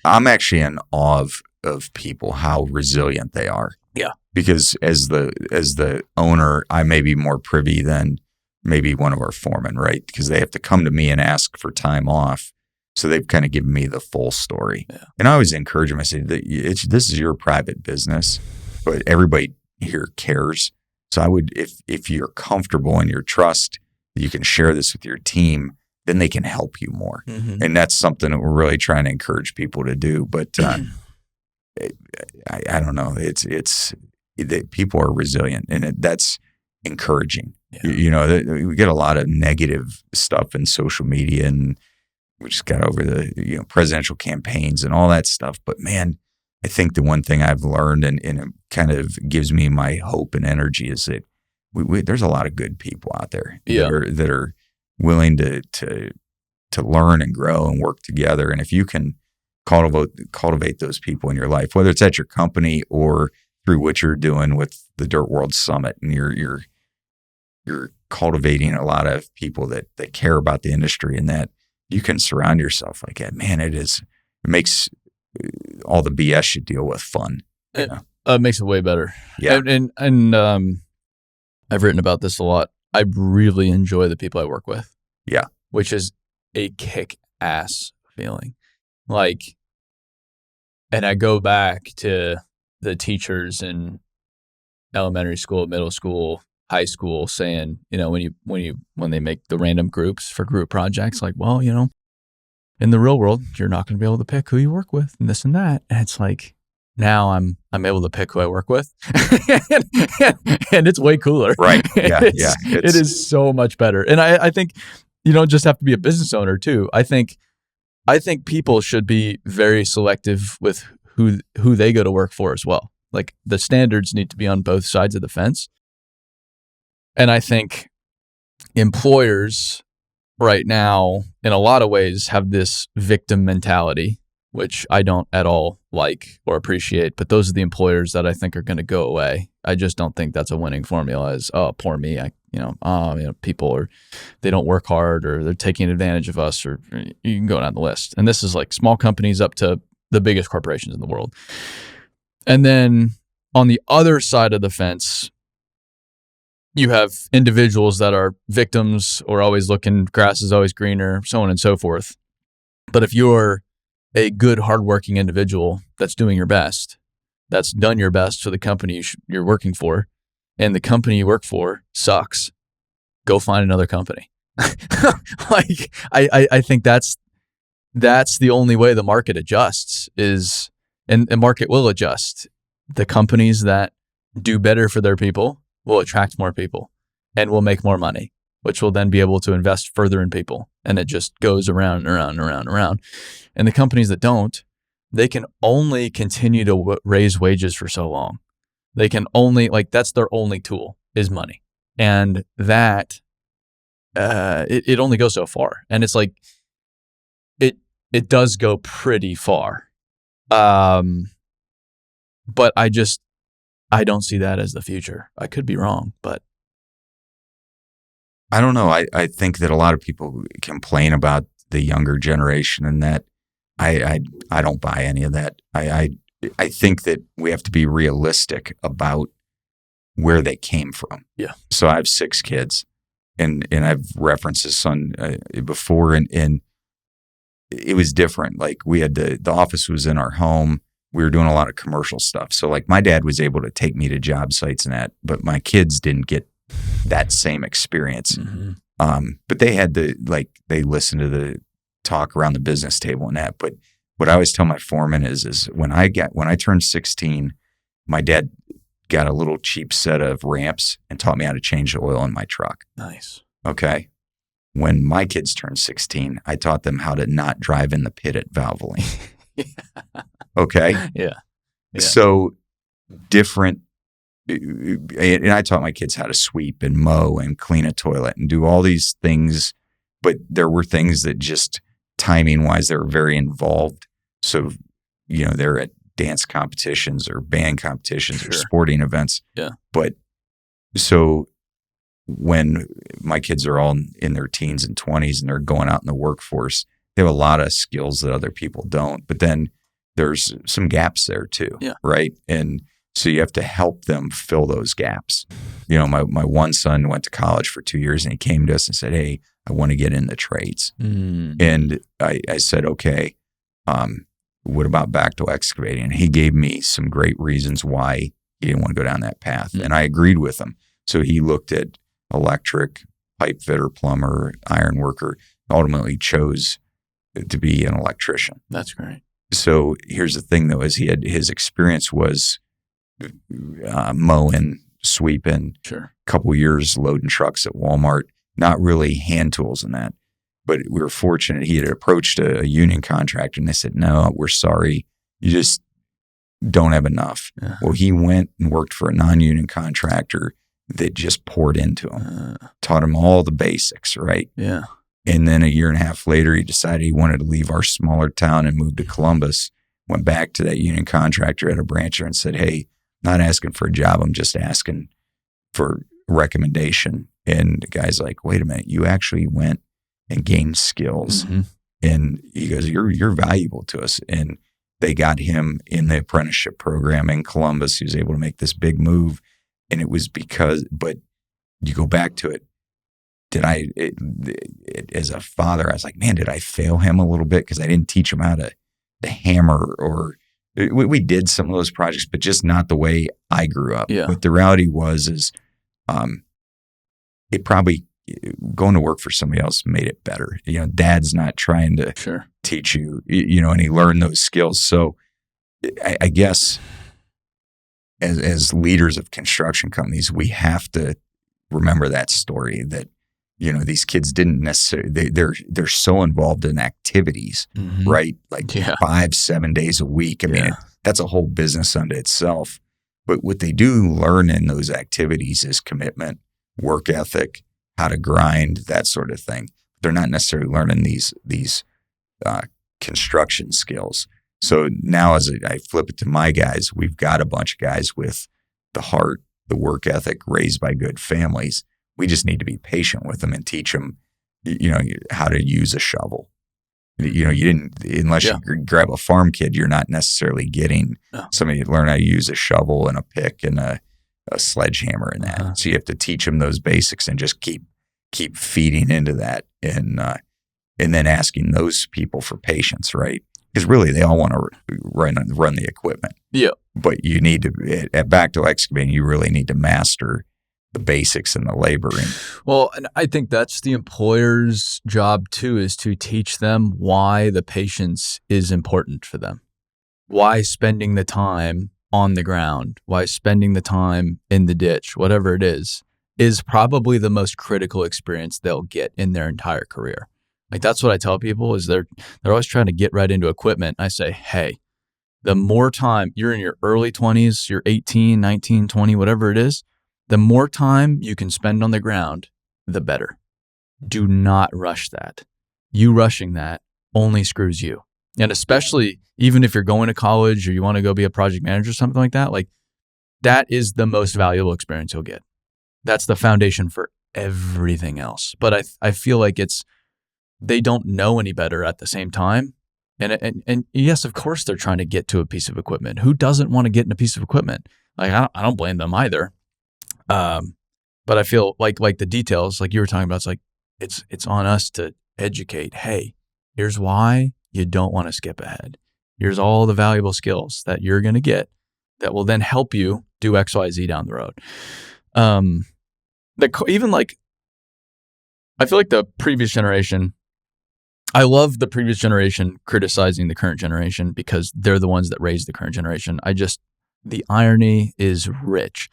I'm actually in awe of people, how resilient they are. Yeah. Because as the owner, I may be more privy than maybe one of our foremen, right? Because they have to come to me and ask for time off. So they've kind of given me the full story. Yeah. And I always encourage them. I say, this is your private business, but everybody here cares. So I would, if you're comfortable and you trust that you can share this with your team, then they can help you more. Mm-hmm. And that's something that we're really trying to encourage people to do. But I don't know. It's that people are resilient, and that's encouraging. Yeah. We get a lot of negative stuff in social media, and we just got over the presidential campaigns and all that stuff. But man, I think the one thing I've learned and it kind of gives me my hope and energy is that there's a lot of good people out there that are willing to learn and grow and work together. And if you can cultivate those people in your life, whether it's at your company or through what you're doing with the Dirt World Summit, and you're cultivating a lot of people that care about the industry, and that you can surround yourself like that. Man, it makes all the BS you deal with fun. It makes it way better. Yeah. And I've written about this a lot. I really enjoy the people I work with. Yeah. Which is a kick-ass feeling. Like, and I go back to the teachers in elementary school, middle school, high school saying, when they make the random groups for group projects, like, well, in the real world, you're not going to be able to pick who you work with and this and that. And it's like, now I'm able to pick who I work with, and it's way cooler. Right. Yeah. It is so much better. And I think you don't just have to be a business owner too. I think people should be very selective with who they go to work for as well. Like, the standards need to be on both sides of the fence. And I think employers right now, in a lot of ways, have this victim mentality, which I don't at all like or appreciate. But those are the employers that I think are going to go away. I just don't think that's a winning formula. Is, oh, poor me. People they don't work hard, or they're taking advantage of us, or you can go down the list. And this is like small companies up to the biggest corporations in the world. And then on the other side of the fence, you have individuals that are victims, or always looking, grass is always greener, so on and so forth. But if you're a good, hardworking individual that's doing your best, that's done your best for the company you're working for, and the company you work for sucks, go find another company. Like, I think that's the only way the market adjusts is, and the market will adjust. The companies that do better for their people will attract more people and will make more money, which will then be able to invest further in people. And it just goes around and around and around and around. And the companies that don't, they can only continue to raise wages for so long. They can only, that's their only tool, is money. And that, it only goes so far. And it's like, it does go pretty far. But I don't see that as the future. I could be wrong, but I don't know. I think that a lot of people complain about the younger generation, and that I don't buy any of that. I think that we have to be realistic about where they came from. Yeah. So I have 6 kids, and I've referenced this on before, and it was different. Like, we had the office was in our home. We were doing a lot of commercial stuff. So, like, my dad was able to take me to job sites and that, but my kids didn't get that same experience. Mm-hmm. But they had they listened to the talk around the business table and that. But what I always tell my foreman is when I turned 16, my dad got a little cheap set of ramps and taught me how to change the oil in my truck. Nice. Okay. When my kids turned 16, I taught them how to not drive in the pit at Valvoline. Okay. Yeah. So different. And I taught my kids how to sweep and mow and clean a toilet and do all these things. But there were things that just timing wise, they were very involved. So, they're at dance competitions or band competitions or sporting events. Yeah. But so when my kids are all in their teens and 20s and they're going out in the workforce, they have a lot of skills that other people don't. But then there's some gaps there too. Yeah. Right. And so you have to help them fill those gaps. My one son went to college for 2 years, and he came to us and said, "Hey, I want to get in the trades." And I said, "Okay, what about Bachtel Excavating?" And he gave me some great reasons why he didn't want to go down that path. And I agreed with him. So he looked at electric, pipe fitter, plumber, iron worker, ultimately chose to be an electrician. That's great. So here's the thing though, is his experience was mowing, sweeping, a couple years loading trucks at Walmart, not really hand tools and that. But we were fortunate. He had approached a union contractor, and they said, "No, we're sorry. You just don't have enough." Well, he went and worked for a non-union contractor that just poured into him, taught him all the basics, right? Yeah. And then a year and a half later, he decided he wanted to leave our smaller town and move to Columbus. Went back to that union contractor at a brancher and said, "Hey, not asking for a job. I'm just asking for recommendation. And the guy's like, wait a minute, you actually went and gained skills. Mm-hmm. And he goes, you're valuable to us. And they got him in the apprenticeship program in Columbus. He was able to make this big move. And it was but you go back to it. As a father, I was like, man, did I fail him a little bit? Because I didn't teach him how to hammer, or we did some of those projects, but just not the way I grew up. Yeah. But the reality is it probably, going to work for somebody else made it better. Dad's not trying to teach you, and he learned those skills. So I guess as leaders of construction companies, we have to remember that story that, these kids didn't necessarily, they're so involved in activities, mm-hmm. right? Like 5-7 days a week. I mean, that's a whole business unto itself. But what they do learn in those activities is commitment, work ethic, how to grind, that sort of thing. They're not necessarily learning these construction skills. So now as I flip it to my guys, we've got a bunch of guys with the heart, the work ethic, raised by good families. We just need to be patient with them and teach them, how to use a shovel. You didn't, unless you grab a farm kid, you're not necessarily getting somebody to learn how to use a shovel and a pick and a sledgehammer and that. Uh-huh. So you have to teach them those basics and just keep feeding into that, and then asking those people for patience, right? Because really, they all want to run the equipment. Yeah. But you need to, at Bachtel Excavating, you really need to master the basics and the laboring. Well, and I think that's the employer's job too, is to teach them why the patience is important for them. Why spending the time on the ground, why spending the time in the ditch, whatever it is probably the most critical experience they'll get in their entire career. Like, that's what I tell people, is they're always trying to get right into equipment. I say, hey, the more time you're in your early 20s, you're 18, 19, 20, whatever it is, the more time you can spend on the ground, the better. Do not rush that. You rushing that only screws you. And especially even if you're going to college or you want to go be a project manager or something like that, like, that is the most valuable experience you'll get. That's the foundation for everything else. But I feel like they don't know any better at the same time. And yes, of course they're trying to get to a piece of equipment. Who doesn't want to get in a piece of equipment? Like, I don't blame them either. But I feel like the details, like you were talking about, it's on us to educate. Hey, here's why you don't want to skip ahead. Here's all the valuable skills that you're going to get that will then help you do X, Y, Z down the road. I feel like the previous generation, I love the previous generation criticizing the current generation because they're the ones that raised the current generation. The irony is rich.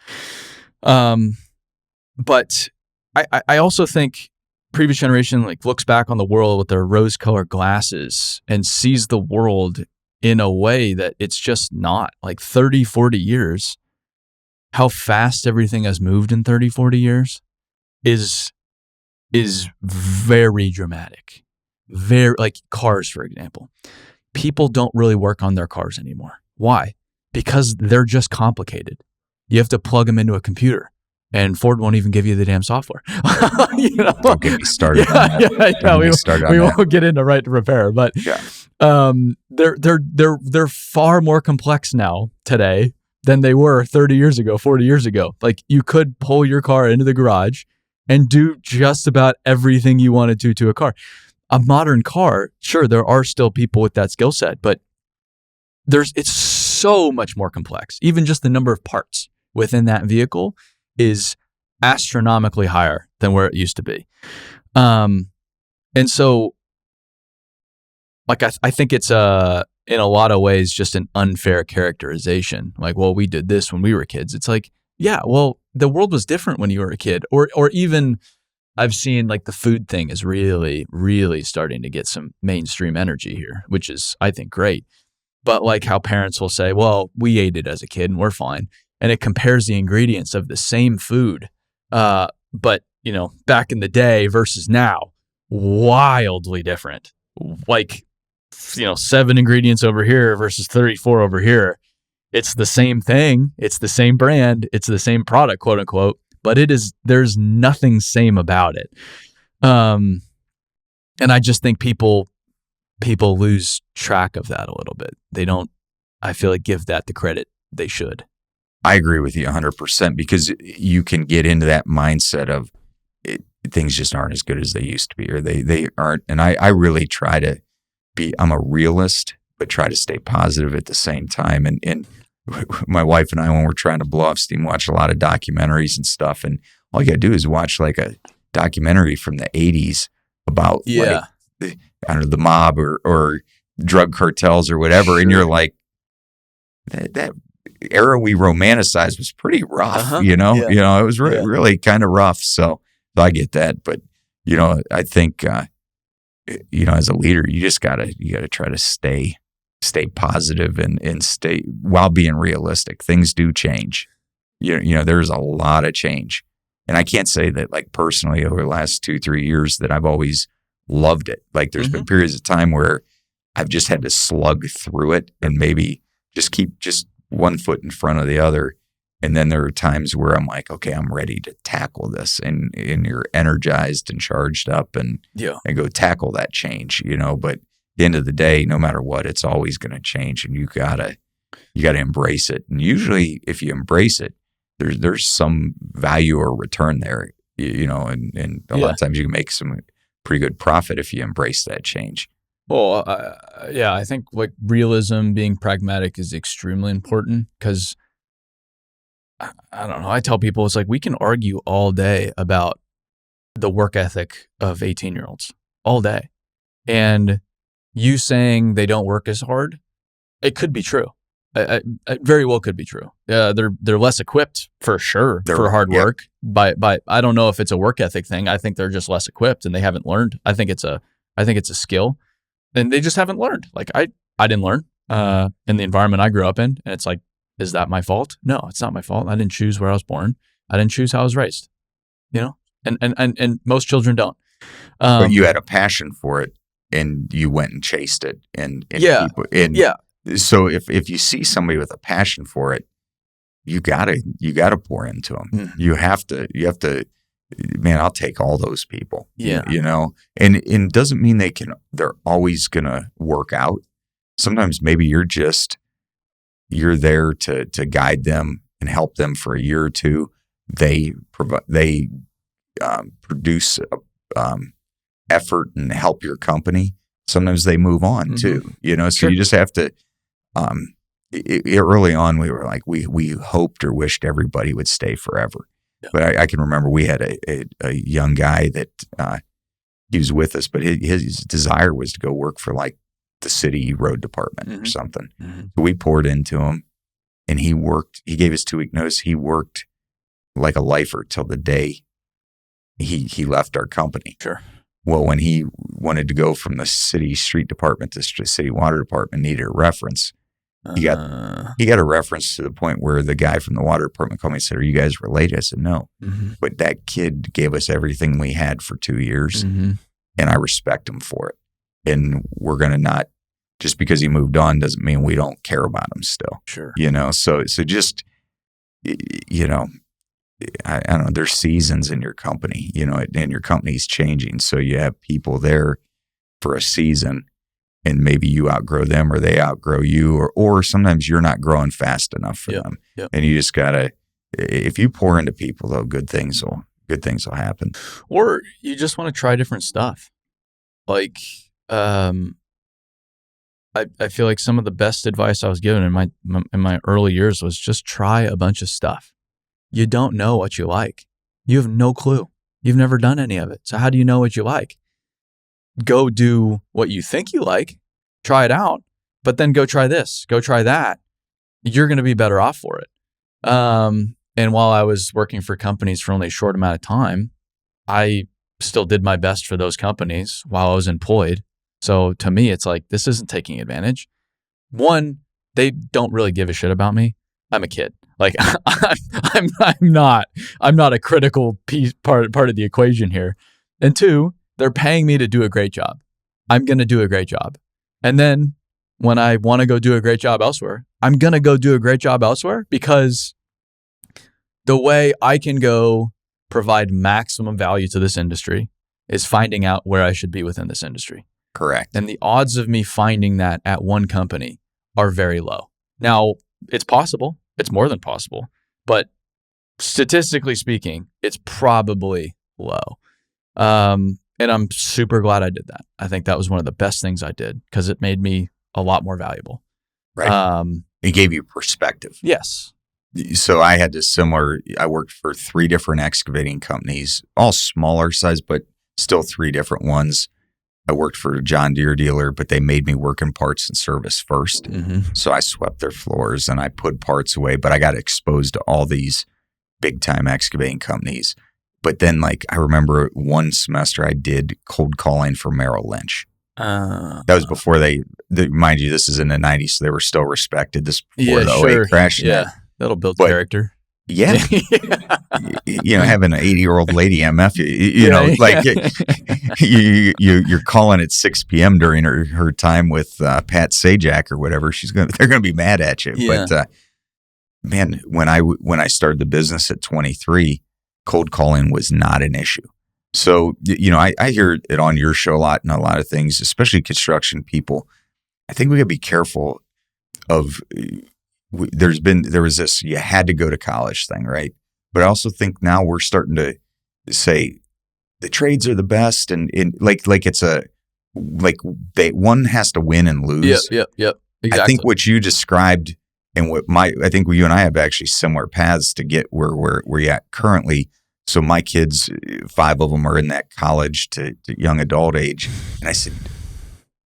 But I also think previous generation looks back on the world with their rose-colored glasses and sees the world in a way that it's just not. 30, 40 years, how fast everything has moved in 30, 40 years is very dramatic. Very, cars, for example. People don't really work on their cars anymore. Why? Because they're just complicated. You have to plug them into a computer, and Ford won't even give you the damn software. Don't get me started on that. We won't get into right to repair, but they're far more complex now today than they were 30 years ago, 40 years ago. You could pull your car into the garage and do just about everything you wanted to a car. A modern car, sure, there are still people with that skill set, but it's so much more complex. Even just the number of parts within that vehicle is astronomically higher than where it used to be. And so, I think it's in a lot of ways just an unfair characterization. We did this when we were kids. It's the world was different when you were a kid. Or even I've seen the food thing is really, really starting to get some mainstream energy here, which is, I think, great. But how parents will say, well, we ate it as a kid and we're fine. And it compares the ingredients of the same food. But, back in the day versus now, wildly different. 7 ingredients over here versus 34 over here It's the same thing. It's the same brand. It's the same product, quote unquote, but there's nothing same about it. And I just think people lose track of that a little bit. They don't, I feel like, give that the credit they should. I agree with you 100% because you can get into that mindset of things just aren't as good as they used to be, or they aren't. And I really try to I'm a realist, but try to stay positive at the same time. And my wife and I, when we're trying to blow off steam, watch a lot of documentaries and stuff. And all you got to do is watch like a documentary from the 80s about like, I don't know, the mob or drug cartels or whatever. Sure. And you're like, that era we romanticized was pretty rough, you know? Yeah. You know, it was really kind of rough. So I get that. But, you know, I think, you know, as a leader, you gotta try to stay positive and stay while being realistic. Things do change. You know, there's a lot of change. And I can't say that like personally over the last 2-3 years that I've always loved it. Like there's been periods of time where I've just had to slug through it and maybe just keep just one foot in front of the other. And then there are times where I'm like, okay, I'm ready to tackle this, and you're energized and charged up and go tackle that change, you know. But at the end of the day, no matter what, it's always going to change, and you gotta embrace it. And usually, if you embrace it, there's some value or return there, you know. And a lot of times you can make some pretty good profit if you embrace that change. Well, I think like realism, being pragmatic is extremely important because. I don't know. I tell people it's like we can argue all day about the work ethic of 18-year-olds all day. And you saying they don't work as hard, it could be true. It very well could be true. They're less equipped for sure for hard work. By I don't know if it's a work ethic thing. I think they're just less equipped and they haven't learned. I think it's a skill, and they just haven't learned. Like I didn't learn in the environment I grew up in, and it's like, is that my fault? No, it's not my fault. I didn't choose where I was born. I didn't choose how I was raised. You know, and most children don't. But you had a passion for it, and you went and chased it. So if you see somebody with a passion for it, you gotta pour into them. Mm. You have to. Man, I'll take all those people. Yeah, you know, and it doesn't mean they're always gonna work out. Sometimes maybe you're there to guide them and help them for a year or two. They produce effort and help your company. Sometimes they move on too, you know. So you just have to. Early on, we were like we hoped or wished everybody would stay forever. Yeah. But I can remember we had a young guy that he was with us, but his desire was to go work for like the city road department or something. So we poured into him, and he gave us 2-week notice. He worked like a lifer till the day he left our company. Sure. Well, when he wanted to go from the city street department to city water department, needed a reference. He got a reference to the point where the guy from the water department called me and said, "Are you guys related?" I said, "No." But that kid gave us everything we had for 2 years, and I respect him for it. And we're going to not, just because he moved on doesn't mean we don't care about him still. Sure. You know, so just, you know, I don't know, there's seasons in your company, you know, and your company's changing. So you have people there for a season, and maybe you outgrow them or they outgrow you, or sometimes you're not growing fast enough for them. Yep. And you just gotta, if you pour into people though, good things will happen. Or you just want to try different stuff. Like, I feel like some of the best advice I was given in my early years was just try a bunch of stuff. You don't know what you like. You have no clue. You've never done any of it. So how do you know what you like? Go do what you think you like, try it out, but then go try this, go try that. You're going to be better off for it. And while I was working for companies for only a short amount of time, I still did my best for those companies while I was employed. So to me, it's like, this isn't taking advantage. One, they don't really give a shit about me. I'm a kid. Like I'm not a critical part of the equation here. And two, they're paying me to do a great job. I'm going to do a great job. And then when I want to go do a great job elsewhere, I'm going to go do a great job elsewhere because the way I can go provide maximum value to this industry is finding out where I should be within this industry. Correct. And the odds of me finding that at one company are very low. Now, it's possible. It's more than possible. But statistically speaking, it's probably low. And I'm super glad I did that. I think that was one of the best things I did because it made me a lot more valuable. Right. It gave you perspective. Yes. So I had I worked for 3 different excavating companies, all smaller size, but still 3 different ones. I worked for a John Deere dealer, but they made me work in parts and service first. Mm-hmm. So I swept their floors and I put parts away, but I got exposed to all these big time excavating companies. But then I remember one semester I did cold calling for Merrill Lynch. That was before mind you, this is in the 90s, so they were still respected. This before the 08 crash. Yeah, that'll build character. Yeah. Having an 80-year-old lady MF, you're calling at 6 p.m. during her time with Pat Sajak or whatever. They're going to be mad at you. Yeah. But man, when I started the business at 23, cold calling was not an issue. So, I hear it on your show a lot and a lot of things, especially construction people. I think we got to be careful of, there was this, you had to go to college thing, right? But I also think now we're starting to say the trades are the best and it's one has to win and lose. Yep. Exactly. I think what you described and I think you and I have actually similar paths to get where we're at currently. So my kids, 5 of them are in that college to young adult age. And I said,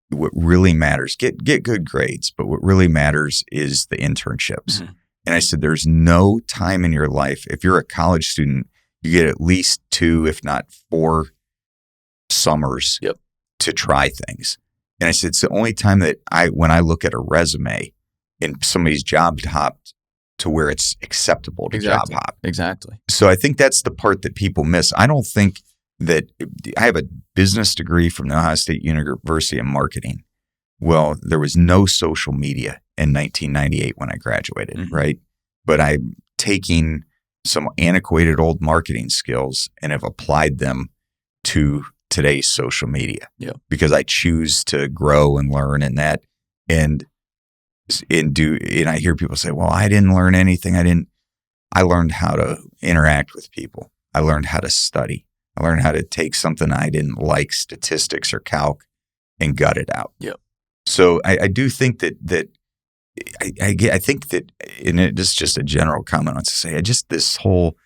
what really matters, get good grades, but what really matters is the internships. Mm-hmm. And I said, there's no time in your life. If you're a college student, you get at least 2, if not 4 summers to try things. And I said, it's the only time that when I look at a resume and somebody's job hopped to where it's acceptable to job hop. Exactly. So I think that's the part that people miss. I don't think that I have a business degree from the Ohio State University in marketing. Well, there was no social media in 1998 when I graduated, mm-hmm. right? But I'm taking some antiquated old marketing skills and have applied them to today's social media because I choose to grow and learn in that. And I hear people say, well, I didn't learn anything. I learned how to interact with people. I learned how to study. I learned how to take something I didn't like, statistics or calc, and gut it out. Yep. So I do think that I think that, and it is just a general comment on to say, this whole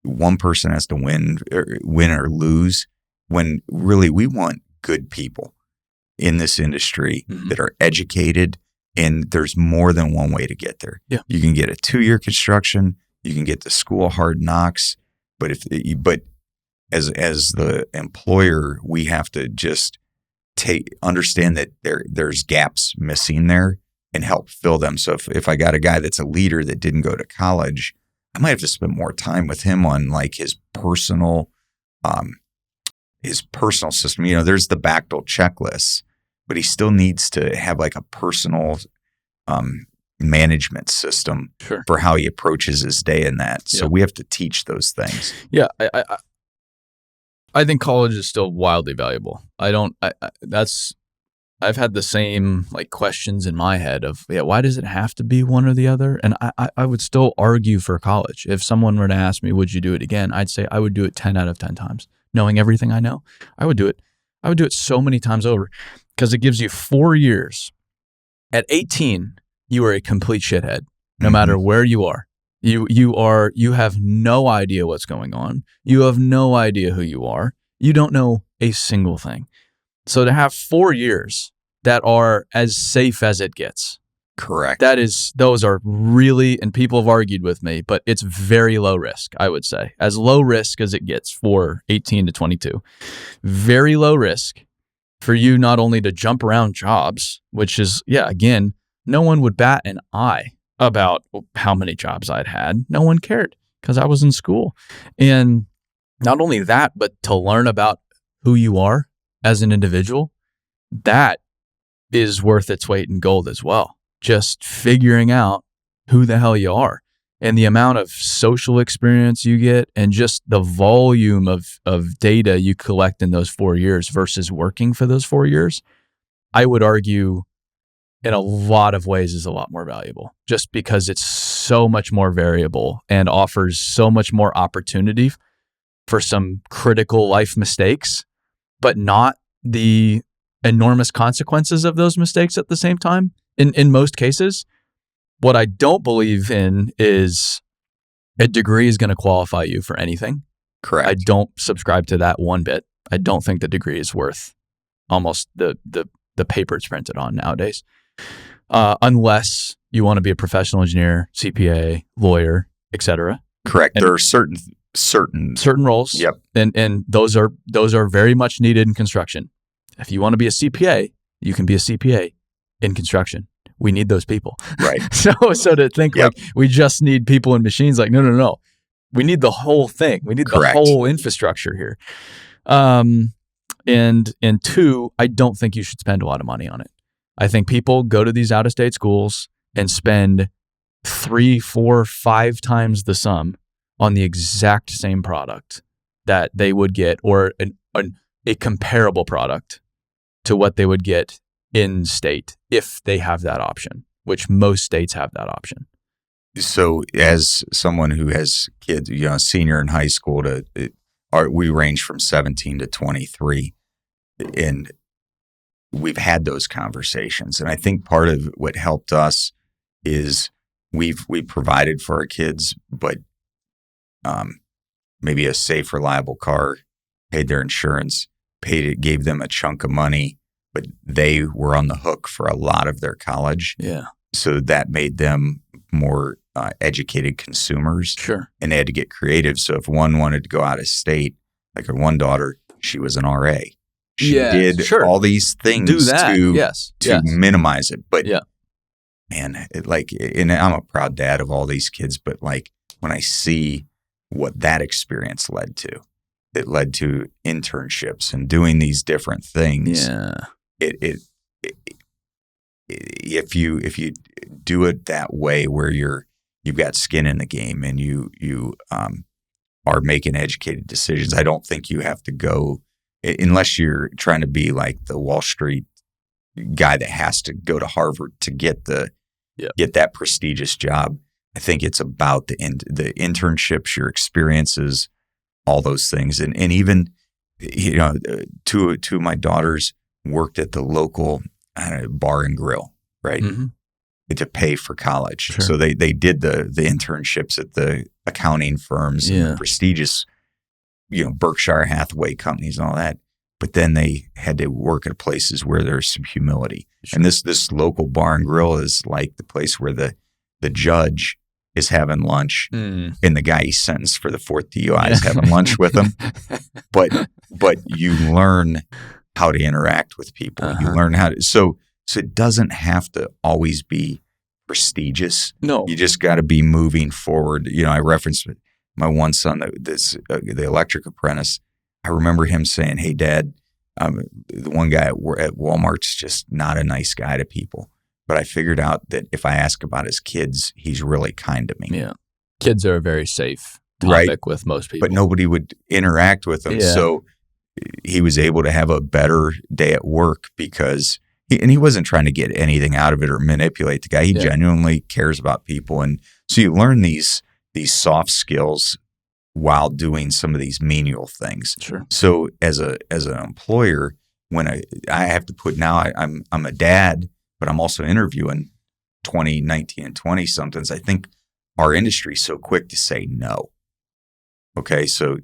one person has to win or lose, when really we want good people in this industry mm-hmm. that are educated. And there's more than one way to get there. Yeah. You can get a 2-year construction. You can get the school of hard knocks. But as the employer, we have to just understand that there's gaps missing there and help fill them. So if I got a guy that's a leader that didn't go to college, I might have to spend more time with him on his personal system. There's the Bachtel checklists. But he still needs to have a personal management system for how he approaches his day in that. So we have to teach those things. Yeah, I think college is still wildly valuable. I've had the same questions in my head of why does it have to be one or the other? And I would still argue for college. If someone were to ask me, would you do it again? I'd say I would do it 10 out of 10 times. Knowing everything I know, I would do it. I would do it so many times over. Because it gives you 4 years. At 18, you are a complete shithead, no mm-hmm. matter where you are. You have no idea what's going on. You have no idea who you are. You don't know a single thing. So to have 4 years that are as safe as it gets. Correct. Those are really, and people have argued with me, but it's very low risk, I would say. As low risk as it gets for 18 to 22. Very low risk. For you not only to jump around jobs, which is, again, no one would bat an eye about how many jobs I'd had. No one cared because I was in school. And not only that, but to learn about who you are as an individual, that is worth its weight in gold as well. Just figuring out who the hell you are and the amount of social experience you get and just the volume of data you collect in those 4 years versus working for those 4 years, I would argue in a lot of ways is a lot more valuable just because it's so much more variable and offers so much more opportunity for some critical life mistakes, but not the enormous consequences of those mistakes at the same time. In most cases, what I don't believe in is a degree is going to qualify you for anything. Correct. I don't subscribe to that one bit. I don't think the degree is worth almost the paper it's printed on nowadays. Unless you want to be a professional engineer, CPA, lawyer, etc. Correct. And there are certain roles. Yep. And those are very much needed in construction. If you want to be a CPA, you can be a CPA in construction. We need those people. Right. So to think Yep. like we just need people and machines, like no. We need the whole thing. We need Correct. the whole infrastructure here. And two, I don't think you should spend a lot of money on it. I think people go to these out-of-state schools and spend 3, 4, 5 times the sum on the exact same product that they would get, or a comparable product to what they would get in state if they have that option, which most states have that option. So as someone who has kids, senior in high school we range from 17 to 23, and we've had those conversations. And I think part of what helped us is we provided for our kids, but maybe a safe, reliable car, paid their insurance, gave them a chunk of money, but they were on the hook for a lot of their college. Yeah. So that made them more educated consumers. Sure. And they had to get creative. So if one wanted to go out of state, like her one daughter, she was an RA. She did all these things to minimize it. But man, and I'm a proud dad of all these kids, but like when I see what that experience led to, it led to internships and doing these different things. Yeah. If you do it that way where you've got skin in the game and you are making educated decisions, I don't think you have to go, unless you're trying to be like the Wall Street guy that has to go to Harvard to get that prestigious job. I think it's about the internships, your experiences, all those things. And even, two of my daughters worked at the local bar and grill, right? Mm-hmm. To pay for college. Sure. So they did the internships at the accounting firms and the prestigious, Berkshire Hathaway companies and all that. But then they had to work at places where there's some humility. Sure. And this local bar and grill is like the place where the judge is having lunch and the guy he sentenced for the 4th DUI is having lunch with him. But you learn how to interact with people. Uh-huh. You learn how to, so it doesn't have to always be prestigious. No. You just got to be moving forward. I referenced my one son, the electric apprentice. I remember him saying, "Hey, Dad, the one guy at Walmart's just not a nice guy to people. But I figured out that if I ask about his kids, he's really kind to me." Yeah. Kids are a very safe topic with most people. But nobody would interact with them. Yeah. So he was able to have a better day at work because he wasn't trying to get anything out of it or manipulate the guy. He genuinely cares about people. And so you learn these soft skills while doing some of these menial things. Sure. So as an employer, when I have to put now, I'm a dad, but I'm also interviewing 20, 19, and 20 somethings. I think our industry is so quick to say no. Okay, so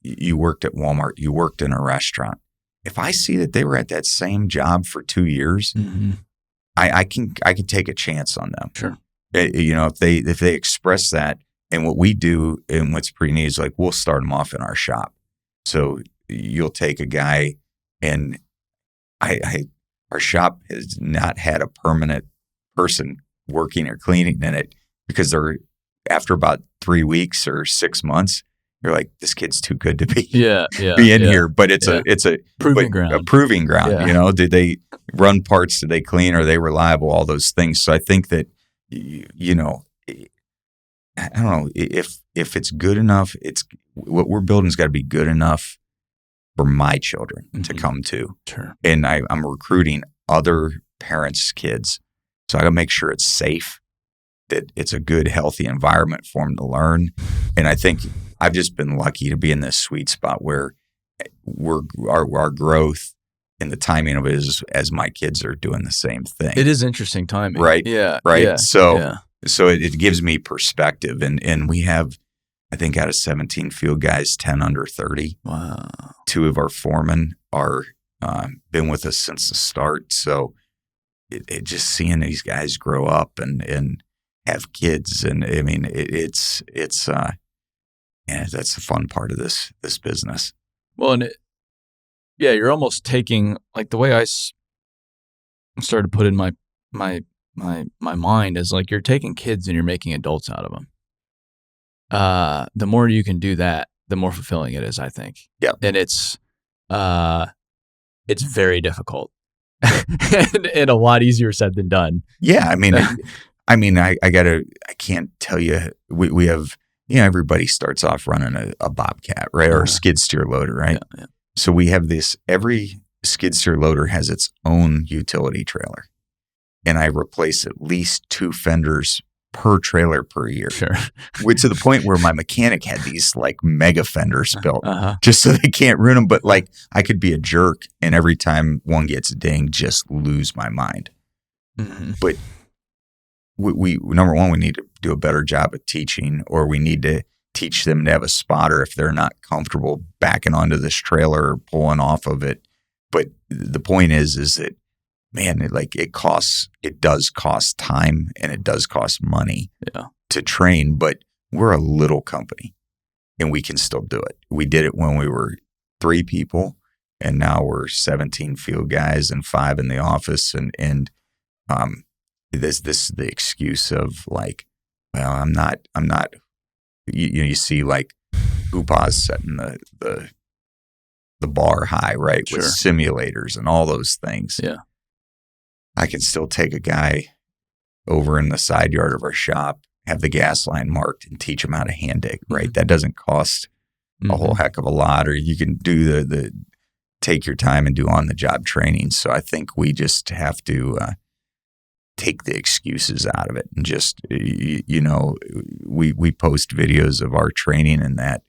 you worked at Walmart, you worked in a restaurant. If I see that they were at that same job for 2 years, mm-hmm. I can take a chance on them. Sure. If they express that, and what we do, and what's pretty neat is like we'll start them off in our shop. So you'll take a guy, and our shop has not had a permanent person working or cleaning in it because after about 3 weeks or 6 months, you're like, this kid's too good to be be in here. But it's a proving ground. A proving ground. You know, did they run parts? Did they clean? Are they reliable? All those things. So I think that, you know, I don't know if it's good enough. It's what we're building's got to be good enough for my children to come to. Sure. And I'm recruiting other parents' kids, so I got to make sure it's safe, that it's a good, healthy environment for them to learn. And I think I've just been lucky to be in this sweet spot where our growth and the timing of it is as my kids are doing the same thing. It is interesting timing, right? Yeah, right. Yeah. So it gives me perspective, and we have, I think, out of 17 field guys, 10 under 30. Wow. 2 of our foremen are been with us since the start. So it just seeing these guys grow up and have kids, and I mean it's that's the fun part of this business. Well, and you're almost taking, like, the way I started to put in my mind is like, you're taking kids and you're making adults out of them. The more you can do that, the more fulfilling it is, I think. Yeah. And it's very difficult and a lot easier said than done. Yeah. I can't tell you, we have, you know, everybody starts off running a Bobcat, right? Or a skid steer loader, right? Yeah. So we have every skid steer loader has its own utility trailer. And I replace at least 2 fenders per trailer per year. Sure. Which to the point where my mechanic had these like mega fenders built just so they can't ruin them. But like, I could be a jerk, and every time one gets dinged, just lose my mind. Mm-hmm. But we number one, we need to do a better job of teaching, or we need to teach them to have a spotter if they're not comfortable backing onto this trailer or pulling off of it. But the point is that, man, it does cost time, and it does cost money to train, but we're a little company and we can still do it. We did it when we were 3 people, and now we're 17 field guys and 5 in the office. And this the excuse of like, well, I'm not, you see like Hoopah's setting the bar high, right? Sure. With simulators and all those things. Yeah. I can still take a guy over in the side yard of our shop, have the gas line marked, and teach him how to hand dig, right? That doesn't cost a whole heck of a lot. Or you can do the take your time and do on the job training. So I think we just have to take the excuses out of it, and just, you know, we post videos of our training, and that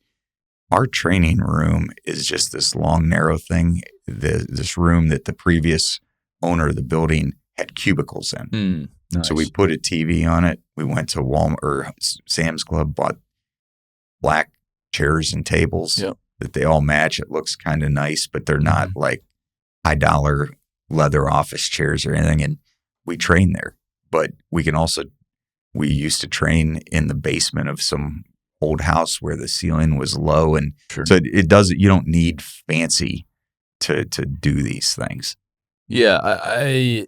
our training room is just this long, narrow thing, this room that the previous owner of the building had cubicles in. Nice. So we put a TV on it. We went to Walmart or Sam's Club, bought black chairs and tables that they all match. It looks kind of nice, but they're not like $high leather office chairs or anything. And we train there. But we used to train in the basement of some old house where the ceiling was low. And so you don't need fancy to do these things. Yeah,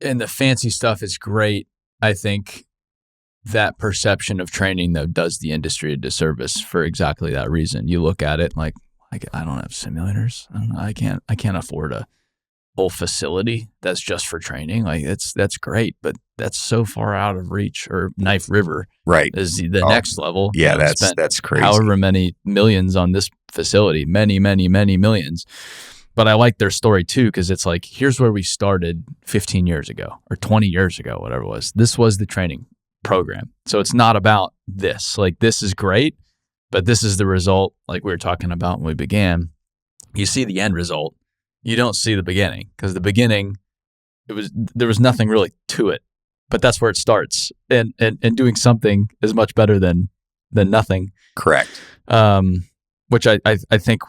and the fancy stuff is great. I think that perception of training, though, does the industry a disservice for exactly that reason. You look at it like I don't have simulators. I can't afford a whole facility that's just for training. Like that's great, but that's so far out of reach. Or Knife River, right, is the next level. Yeah, that's crazy. However many millions on this facility, many millions. But I like their story too, because it's like, here's where we started 15 years ago or 20 years ago, whatever it was. This was the training program. So it's not about this. Like, this is great, but this is the result, like we were talking about when we began. You see the end result. You don't see the beginning, because the beginning, there was nothing really to it. But that's where it starts. And doing something is much better than nothing. Correct. Which I think.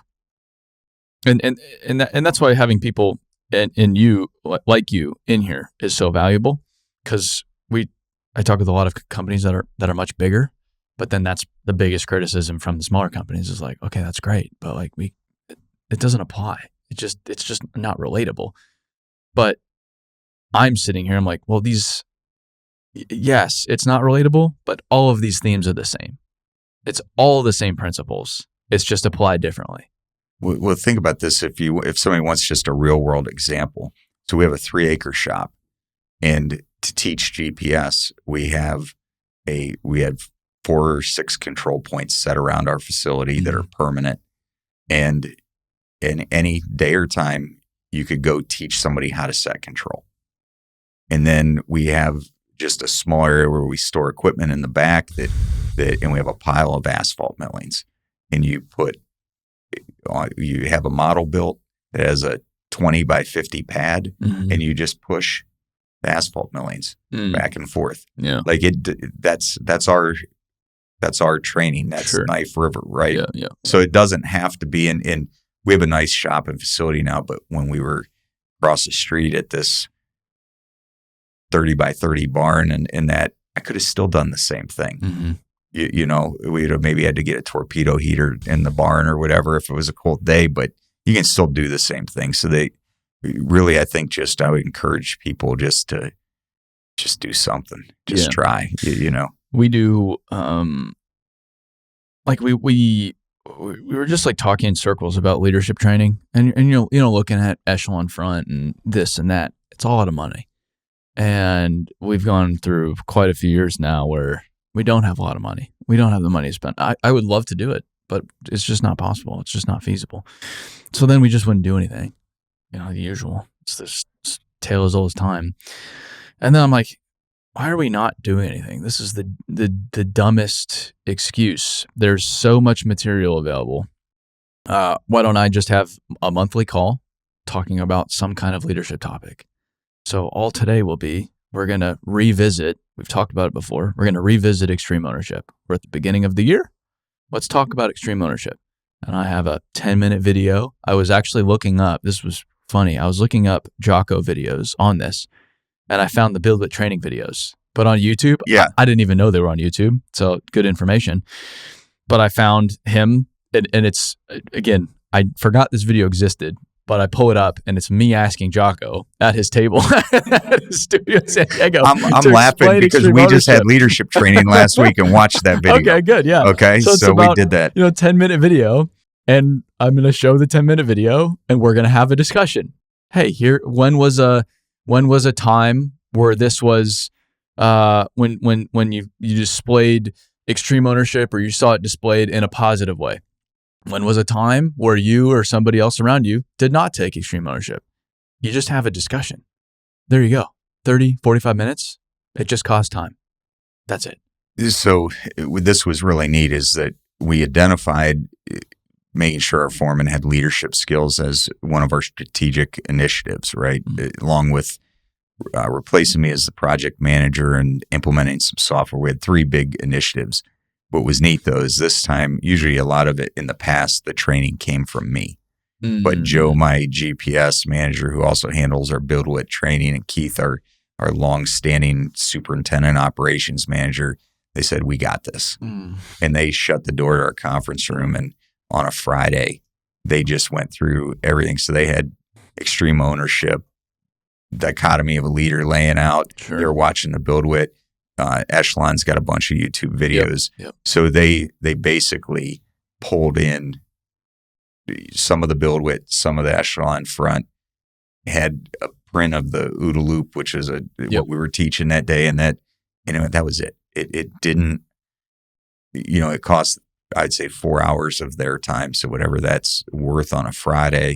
And that's why having people and you like you in here is so valuable, because I talk with a lot of companies that are much bigger, but then that's the biggest criticism from the smaller companies is like, okay, that's great, but like it doesn't apply. It's just not relatable. But I'm sitting here, I'm like, well, yes, it's not relatable, but all of these themes are the same. It's all the same principles. It's just applied differently. Well, think about this. If somebody wants just a real world example, so we have a 3-acre shop, and to teach GPS, we had 4 or 6 control points set around our facility that are permanent. And in any day or time, you could go teach somebody how to set control. And then we have just a small area where we store equipment in the back and we have a pile of asphalt millings. And you have a model built that has a 20 by 50 pad, and you just push the asphalt millings back and forth. Yeah. Like that's our training. That's Knife River, right? Yeah, yeah. So it doesn't have to be in we have a nice shop and facility now, but when we were across the street at this 30 by 30 barn and that, I could have still done the same thing. We'd have maybe had to get a torpedo heater in the barn or whatever if it was a cold day, but you can still do the same thing. So I would encourage people just to do something, try, We do, like we were just like talking in circles about leadership training and looking at echelon front and this and that. It's all out of money. And we've gone through quite a few years now where we don't have a lot of money. We don't have the money to spend. I would love to do it, but it's just not possible. It's just not feasible. So then we just wouldn't do anything. The usual. It's this tale as old as time. And then I'm like, why are we not doing anything? This is the dumbest excuse. There's so much material available. Why don't I just have a monthly call talking about some kind of leadership topic? So all today will be, we're going to revisit, we've talked about it before, we're going to revisit extreme ownership. We're at the beginning of the year. Let's talk about extreme ownership. And I have a 10-minute video. I was actually looking up, this was funny, I was looking up Jocko videos on this, and I found the Build With Training videos. But on YouTube, I didn't even know they were on YouTube. So good information. But I found him, and it's, again, I forgot this video existed, but I pull it up and it's me asking Jocko at his table at his studio in San Diego. I'm laughing because we just had leadership training last week and watched that video. Okay, good. Yeah. Okay. So we did that. 10-minute video, and I'm going to show the 10-minute video and we're going to have a discussion. Hey, when was a time where this was, when you displayed extreme ownership or you saw it displayed in a positive way? When was a time where you or somebody else around you did not take extreme ownership? You just have a discussion. There you go. 30, 45 minutes. It just costs time. That's it. So this was really neat is that we identified making sure our foreman had leadership skills as one of our strategic initiatives, right? Along with replacing me as the project manager and implementing some software. We had 3 big initiatives. What was neat, though, is this time, usually a lot of it in the past, the training came from me. But Joe, my GPS manager, who also handles our Build With training, and Keith, our long-standing superintendent operations manager, they said, we got this. And they shut the door to our conference room. And on a Friday, they just went through everything. So they had extreme ownership, dichotomy of a leader laying out. Sure. They were watching the Build With. Echelon's got a bunch of YouTube videos. Yep. So they basically pulled in some of the Build With, some of the Echelon front, had a print of the OODA loop, which is what we were teaching that day. And that was it. It didn't, it cost, I'd say 4 hours of their time. So whatever that's worth on a Friday.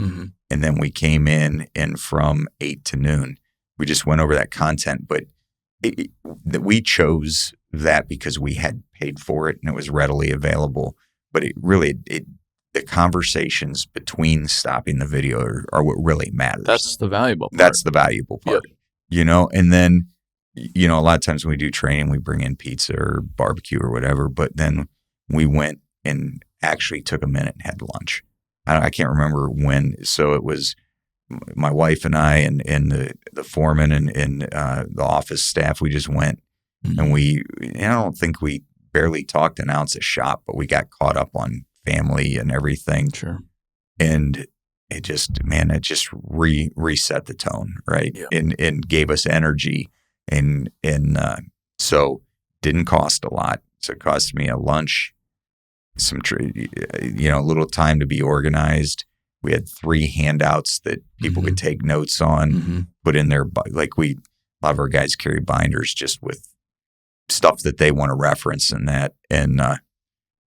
And then we came in and from 8 to noon, we just went over that content, but we chose that because we had paid for it and it was readily available. But the conversations between stopping the video are what really matters. That's the valuable part. That's the valuable part, and then, a lot of times when we do training, we bring in pizza or barbecue or whatever, but then we went and actually took a minute and had lunch. I can't remember when. So it was my wife and I and the foreman and the office staff. We just went and I don't think we barely talked an ounce of shop, but we got caught up on family and everything. Sure. And it just reset the tone, right? Yeah. And gave us energy and so didn't cost a lot. So it cost me a lunch a little time to be organized. We had 3 handouts that people could take notes on, put in their, a lot of our guys carry binders just with stuff that they want to reference and that. And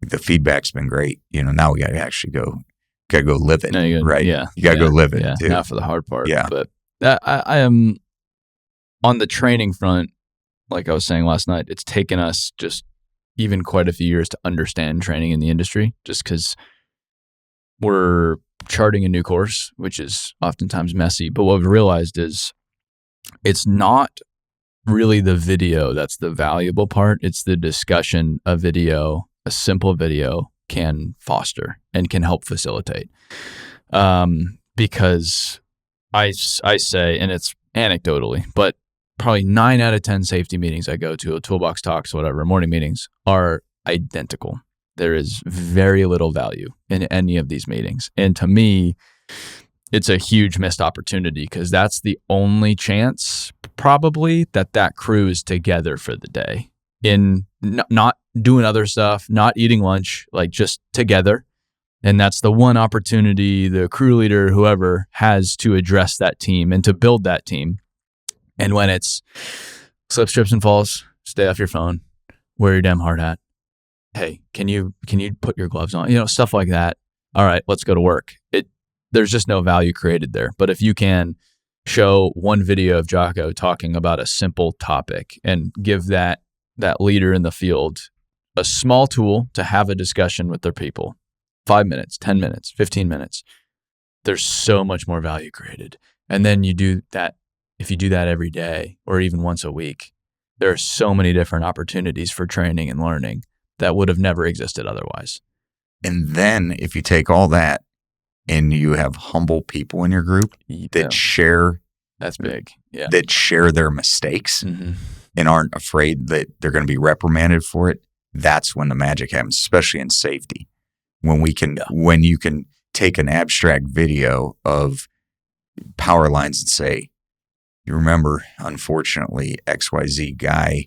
the feedback's been great. Now we got to actually go live it, right? Yeah. You got to go live it too. Not for the hard part. Yeah. But I am on the training front, like I was saying last night, it's taken us just even quite a few years to understand training in the industry, just because we're charting a new course, which is oftentimes messy. But what we've realized is it's not really the video that's the valuable part. It's the discussion a simple video can foster and can help facilitate. Because I say, and it's anecdotally, but probably 9 out of 10 safety meetings I go to, toolbox talks, whatever, morning meetings, are identical. There is very little value in any of these meetings. And to me, it's a huge missed opportunity, because that's the only chance probably that crew is together for the day, in not doing other stuff, not eating lunch, like just together. And that's the one opportunity the crew leader, whoever, has to address that team and to build that team. And when it's slips, trips, and falls, stay off your phone, wear your damn hard hat. Hey, can you put your gloves on? Stuff like that. All right, let's go to work. There's just no value created there. But if you can show one video of Jocko talking about a simple topic and give that leader in the field a small tool to have a discussion with their people, 5 minutes, 10 minutes, 15 minutes, there's so much more value created. And then you do that. If you do that every day or even once a week, there are so many different opportunities for training and learning that would have never existed otherwise. And then if you take all that and you have humble people in your group that share, that's big. Yeah. That share their mistakes and aren't afraid that they're going to be reprimanded for it, that's when the magic happens, especially in safety. When you can take an abstract video of power lines and say, you remember, unfortunately, XYZ guy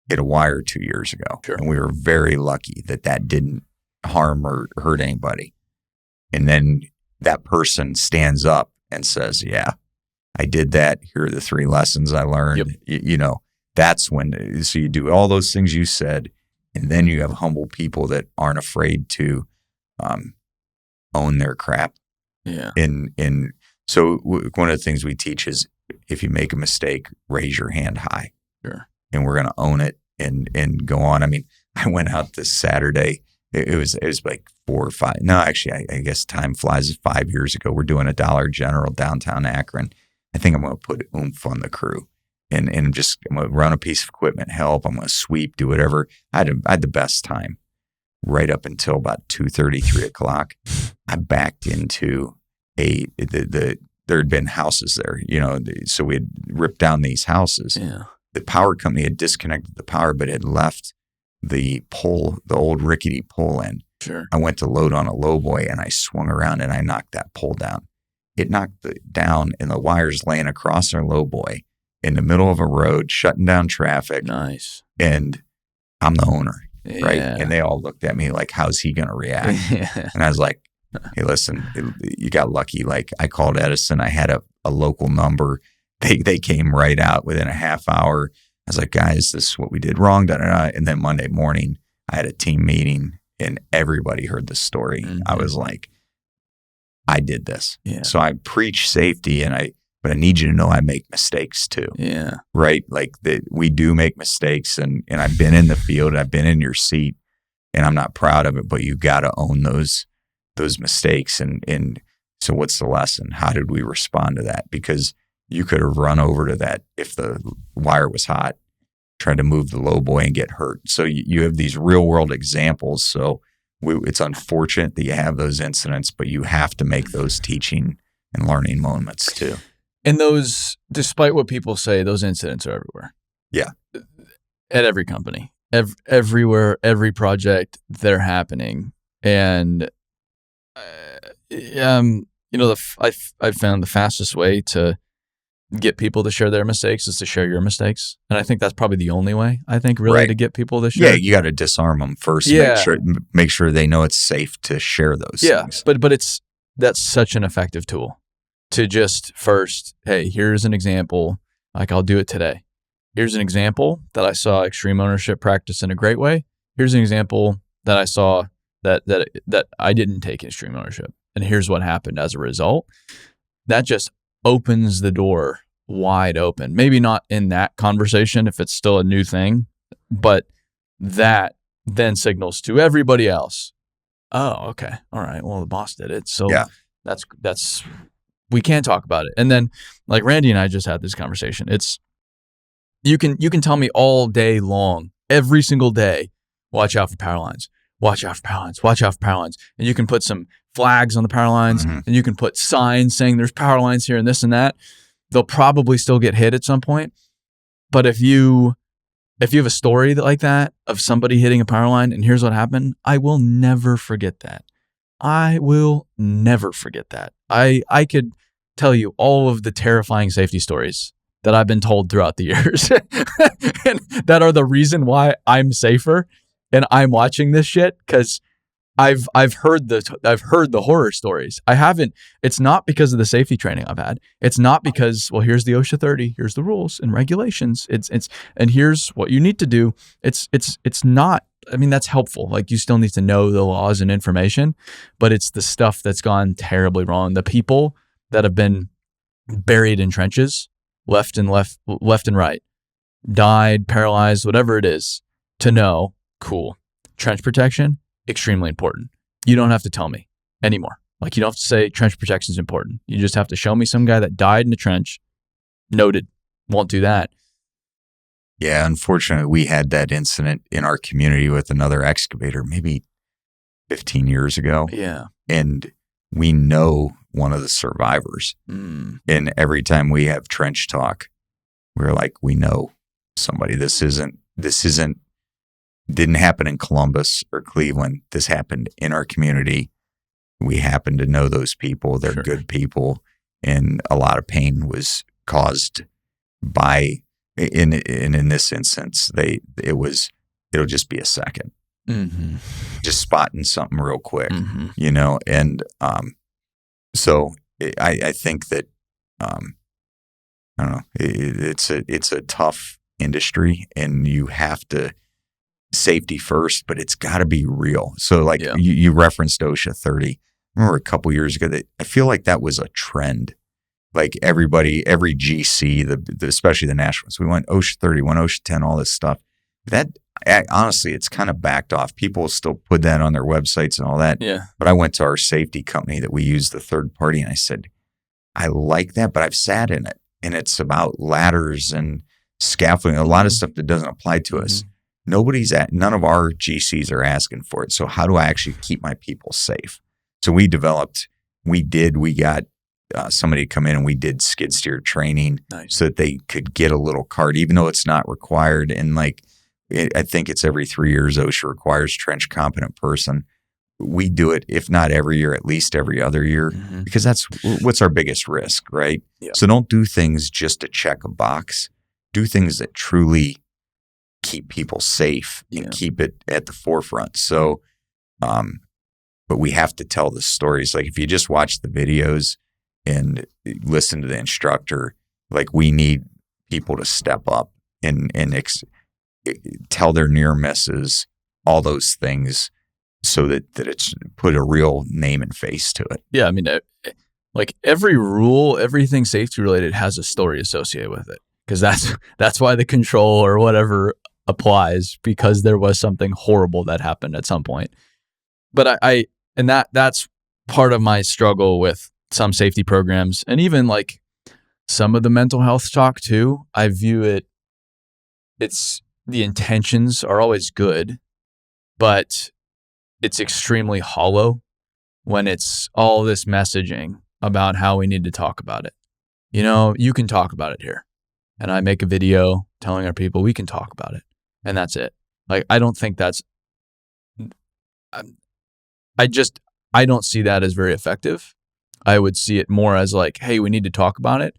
hit a wire 2 years ago. Sure. And we were very lucky that didn't harm or hurt anybody. And then that person stands up and says, yeah, I did that. Here are the 3 lessons I learned. Yep. That's when, so you do all those things you said, and then you have humble people that aren't afraid to own their crap. Yeah. So one of the things we teach is, if you make a mistake, raise your hand high. Sure. And we're going to own it and go on. I mean, I went out this Saturday. It was like 4 or 5. No, actually, I guess time flies. 5 years ago, we're doing a Dollar General downtown Akron. I think I'm going to put oomph on the crew and I'm going to run a piece of equipment, help. I'm going to sweep, do whatever. I had the best time right up until about 2:30, 3 o'clock. I backed into there had been houses there, so we had ripped down these houses. Yeah. The power company had disconnected the power, but had left the old rickety pole in. Sure. I went to load on a lowboy and I swung around and I knocked that pole down. It knocked it down and the wires laying across our lowboy in the middle of a road, shutting down traffic. Nice. And I'm the owner, right? Yeah. And they all looked at me like, how's he going to react? Yeah. And I was like, hey, listen, you got lucky. Like, I called Edison. I had a local number. They came right out within a half hour. I was like, guys, this is what we did wrong. Da, da, da. And then Monday morning, I had a team meeting and everybody heard the story. Mm-hmm. I was like, I did this. Yeah. So I preach safety, but I need you to know I make mistakes too. Yeah. Right? Like we do make mistakes, and I've been in the field, I've been in your seat, and I'm not proud of it, but you got to own those mistakes. And so what's the lesson? How did we respond to that? Because you could have run over to that if the wire was hot, tried to move the low boy and get hurt. So you have these real world examples. So it's unfortunate that you have those incidents, but you have to make those teaching and learning moments too. And those, despite what people say, those incidents are everywhere. Yeah. At every company, everywhere, every project, they're happening. And I found the fastest way to get people to share their mistakes is to share your mistakes. And I think that's probably the only way, I think, really, to get people to share. Yeah, you got to disarm them first. Yeah. Make sure they know it's safe to share those things. But that's such an effective tool to just first, hey, here's an example. Like, I'll do it today. Here's an example that I saw extreme ownership practice in a great way. Here's an example that I saw that I didn't take extreme ownership. And here's what happened as a result. That just opens the door wide open. Maybe not in that conversation if it's still a new thing, but that then signals to everybody else, oh, okay, all right, well, the boss did it. So that's we can't talk about it. And then, like, Randy and I just had this conversation. It's you can tell me all day long, every single day, watch out for power lines. Watch out for power lines. Watch out for power lines. And you can put some flags on the power lines, and you can put signs saying there's power lines here and this and that. They'll probably still get hit at some point. But if you have a story like that of somebody hitting a power line and here's what happened, I will never forget that. I will never forget that. I could tell you all of the terrifying safety stories that I've been told throughout the years and that are the reason why I'm safer and I'm watching this shit, because I've heard the horror stories. I haven't. It's not because of the safety training I've had. It's not because, well, here's the OSHA 30, here's the rules and regulations. It's and here's what you need to do. It's not. I mean, that's helpful. Like, you still need to know the laws and information, but it's the stuff that's gone terribly wrong. The people that have been buried in trenches, left and right, died, paralyzed, whatever it is, to know, cool, trench protection, extremely important. You don't have to tell me anymore. Like, you don't have to say trench protection is important. You just have to show me some guy that died in a trench. Noted. Won't do that. Yeah, unfortunately, we had that incident in our community with another excavator maybe 15 years ago. Yeah. And we know one of the survivors. And every time we have trench talk, we're like, we know somebody. This didn't happen in Columbus or Cleveland. This happened in our community. We happen to know those people. They're good people. And a lot of pain was caused by, in this instance, it'll just be a second. Just spotting something real quick, you know? And so I think that, I don't know, it's a tough industry, and you have to safety first, but it's got to be real. So like you referenced OSHA 30. I remember a couple years ago that I feel like that was a trend. Like every GC, especially the nationals, we went OSHA 30, went OSHA 10, all this stuff. That honestly, it's kind of backed off. People still put that on their websites and all that. Yeah. But I went to our safety company that we use, the third party, and I said, I like that, but I've sat in it, and it's about ladders and scaffolding, a lot of stuff that doesn't apply to us. None of our GCs are asking for it. So how do I actually keep my people safe? So we got somebody to come in, and we did skid steer training so that they could get a little card, even though it's not required. And like, I think it's every 3 years OSHA requires trench competent person. We do it, if not every year, at least every other year, because that's what's our biggest risk, right? Yeah. So don't do things just to check a box. Do things that truly keep people safe and keep it at the forefront. So, but we have to tell the stories. Like, if you just watch the videos and listen to the instructor, like, we need people to step up and tell their near misses, all those things, so that it's put a real name and face to it. Yeah. I mean, like, every rule, everything safety related has a story associated with it, because that's why the control or whatever applies, because there was something horrible that happened at some point. But that's part of my struggle with some safety programs, and even like some of the mental health talk too. I view it's the intentions are always good, but it's extremely hollow when it's all this messaging about how we need to talk about it. You know, you can talk about it here. And I make a video telling our people we can talk about it. And that's it. Like, I don't think I don't see that as very effective. I would see it more as like, hey, we need to talk about it.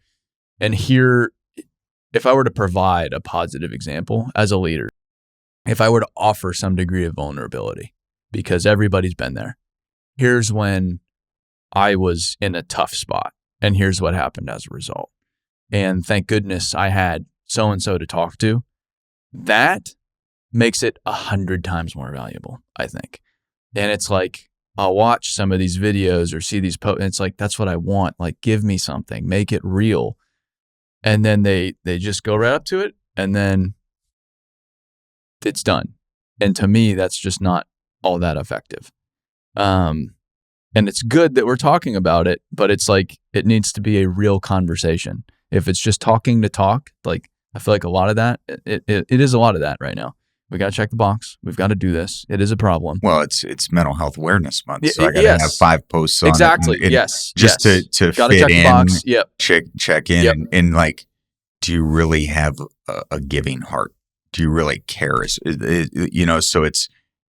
And here, if I were to provide a positive example as a leader, if I were to offer some degree of vulnerability, because everybody's been there, here's when I was in a tough spot, and here's what happened as a result. And thank goodness I had so-and-so to talk to. That makes it 100 times more valuable, I think. And it's like, I'll watch some of these videos or see these posts, and it's like, that's what I want. Like, give me something, make it real. And then they just go right up to it, and then it's done. And to me, that's just not all that effective. And it's good that we're talking about it, but it's like, it needs to be a real conversation. If it's just talking to talk, like, I feel like a lot of that, it is a lot of that right now. We got to check the box. We've got to do this. It is a problem. Well, it's Mental Health Awareness Month, so I got to have 5 posts on exactly. it. Yes. Just to gotta fit check in, the box. Yep. check in, Yep. and like, do you really have a giving heart? Do you really care? So it's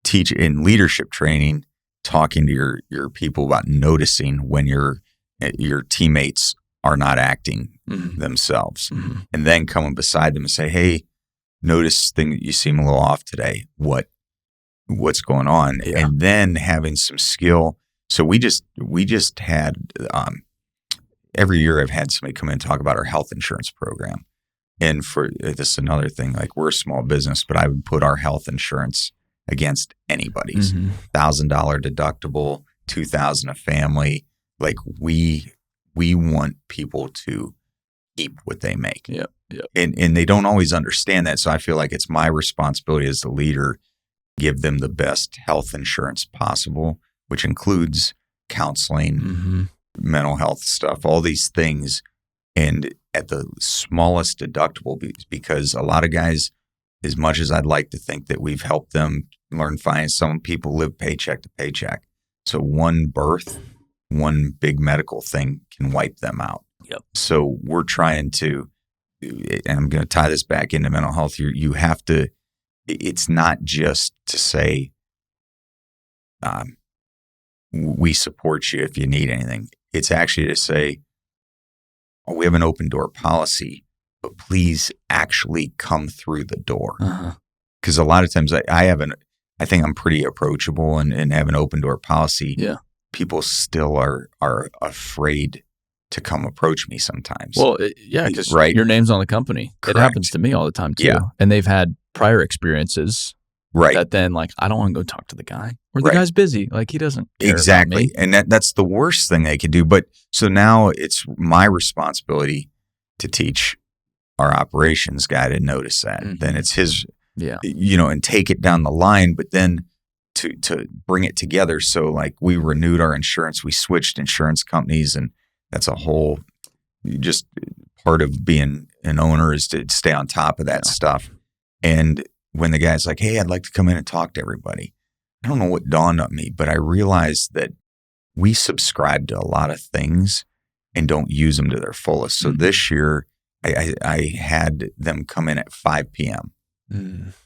teach in leadership training, talking to your people about noticing when your teammates are not acting themselves, and then coming beside them and say, hey, notice thing you seem a little off today. What's going on? Yeah. And then having some skill. So we just had every year I've had somebody come in and talk about our health insurance program. And for this is another thing, like, we're a small business, but I would put our health insurance against anybody's. $1,000 deductible, $2,000 a family. Like, we want people to keep what they make. Yep. And they don't always understand that. So I feel like it's my responsibility as the leader, give them the best health insurance possible, which includes counseling, mental health stuff, all these things. And at the smallest deductible, because a lot of guys, as much as I'd like to think that we've helped them learn finance, some people live paycheck to paycheck. So one birth, one big medical thing can wipe them out. Yep. So we're trying to, and I'm going to tie this back into mental health. You have to, it's not just to say, we support you if you need anything. It's actually to say, we have an open door policy, but please actually come through the door. Because a lot of times I think I'm pretty approachable and have an open door policy. Yeah. People still are afraid to come approach me sometimes. Well, yeah, because your name's on the company. Correct. It happens to me all the time too. Yeah. And they've had prior experiences that then, like, I don't want to go talk to the guy, or the guy's busy. Like, he doesn't care about me. And that's the worst thing they can do. But so now it's my responsibility to teach our operations guy to notice that. Then it's his, and take it down the line, but then to bring it together. So, like, we renewed our insurance, we switched insurance companies, and that's a whole, just part of being an owner is to stay on top of that stuff. And when the guy's like, hey, I'd like to come in and talk to everybody, I don't know what dawned on me, but I realized that we subscribe to a lot of things and don't use them to their fullest. So this year, I had them come in at 5 p.m.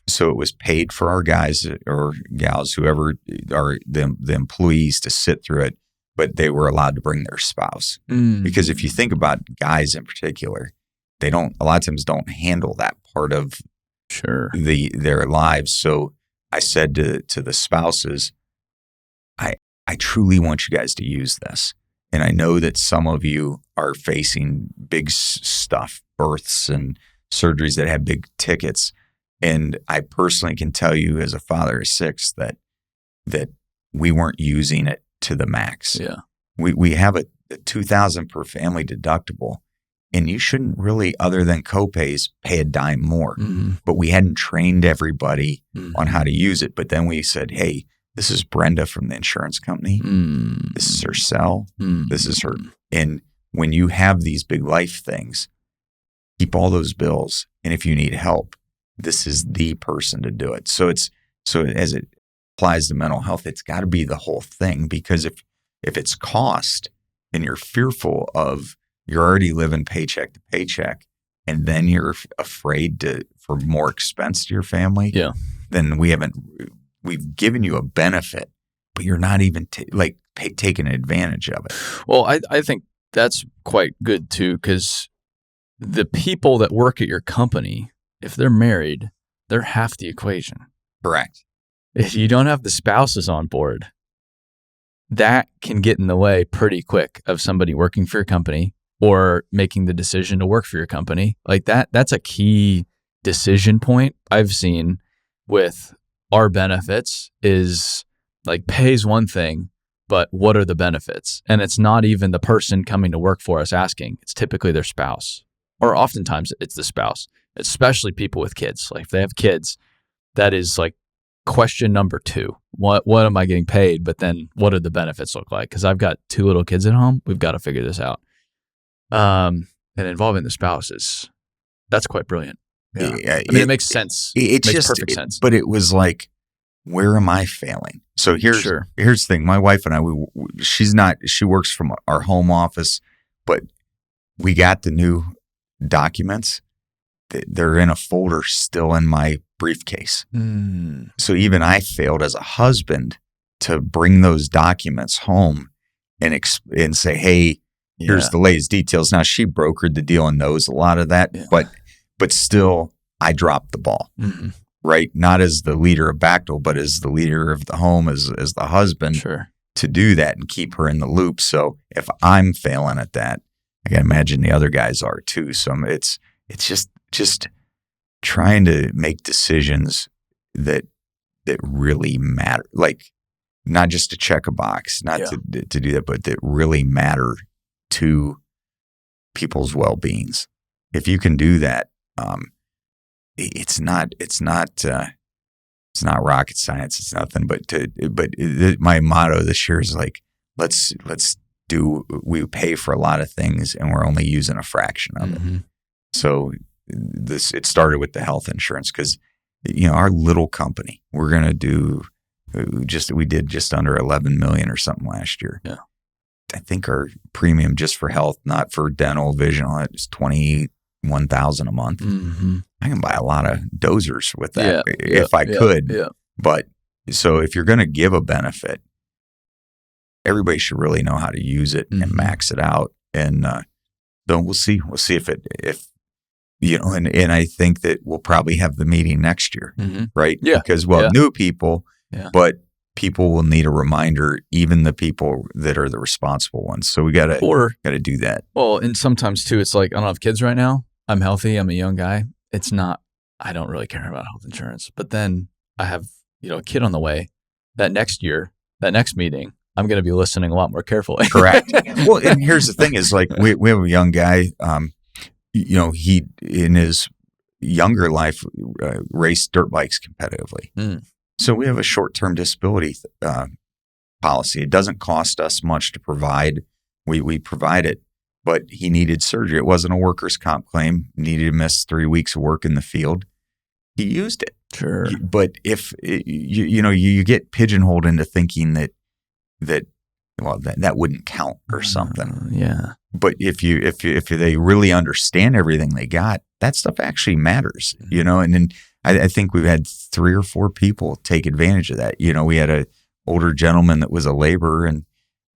So it was paid for our guys or gals, whoever are the employees, to sit through it, but they were allowed to bring their spouse. Because if you think about guys in particular, they a lot of times don't handle that part of their lives. So I said to the spouses, I truly want you guys to use this. And I know that some of you are facing big stuff, births and surgeries that have big tickets. And I personally can tell you, as a father of 6, that we weren't using it to the max. Yeah. We have a $2,000 per family deductible. And you shouldn't really, other than copays, pay a dime more. But we hadn't trained everybody on how to use it. But then we said, hey, this is Brenda from the insurance company. This is her cell. This is her. And when you have these big life things, keep all those bills. And if you need help, this is the person to do it. So as it applies to mental health, it's got to be the whole thing. Because if it's cost and you're fearful of, you're already living paycheck to paycheck, and then you're afraid for more expense to your family. Yeah. Then we've given you a benefit, but you're not even taking advantage of it. Well, I think that's quite good too, because the people that work at your company, if they're married, they're half the equation. Correct. If you don't have the spouses on board, that can get in the way pretty quick of somebody working for your company or making the decision to work for your company. Like that's a key decision point I've seen with our benefits is like pay's one thing, but what are the benefits? And it's not even the person coming to work for us asking. It's typically their spouse, or oftentimes it's the spouse, especially people with kids. Like if they have kids, that is like question number 2. What am I getting paid? But then what do the benefits look like? Because I've got 2 little kids at home. We've got to figure this out. And involving the spouses, that's quite brilliant. Yeah. I mean, it makes sense. It makes perfect sense. But it was like, where am I failing? So here's the thing. My wife and I, she works from our home office, but we got the new documents. They're in a folder still in my briefcase. So even I failed as a husband to bring those documents home and say, hey, here's the latest details. Now she brokered the deal and knows a lot of that, but still I dropped the ball, right? Not as the leader of Bachtel, but as the leader of the home, as the husband to do that and keep her in the loop. So if I'm failing at that, I can imagine the other guys are too. So it's just trying to make decisions that really matter, like not just to check a box, not to do that, but that really matter to people's well-beings. If you can do that, it's not rocket science. It's nothing, my motto this year is like, we pay for a lot of things and we're only using a fraction of it. So it started with the health insurance because, our little company, we're going to do we did just under 11 million or something last year. Yeah. I think our premium just for health, not for dental, vision, all that, is $21,000 a month. I can buy a lot of dozers with that if I could. Yeah. But so if you're going to give a benefit, everybody should really know how to use it and max it out. And so we'll see. We'll see if and I think that we'll probably have the meeting next year, right? Yeah. Because new people, but people will need a reminder, even the people that are the responsible ones. So we got to do that. Well, and sometimes too, it's like, I don't have kids right now. I'm healthy. I'm a young guy. It's not, I don't really care about health insurance, but then I have, a kid on the way. That next year, that next meeting, I'm going to be listening a lot more carefully. Correct. Well, and here's the thing is like, we have a young guy, he in his younger life raced dirt bikes competitively. So we have a short-term disability policy. It doesn't cost us much to provide. We provide it, but he needed surgery. It wasn't a workers' comp claim. Needed to miss 3 weeks of work in the field. He used it. Sure. But if you get pigeonholed into thinking that wouldn't count or something. Yeah. But if they really understand everything they got, that stuff actually matters, and then I think we've had 3 or 4 people take advantage of that. We had a older gentleman that was a laborer and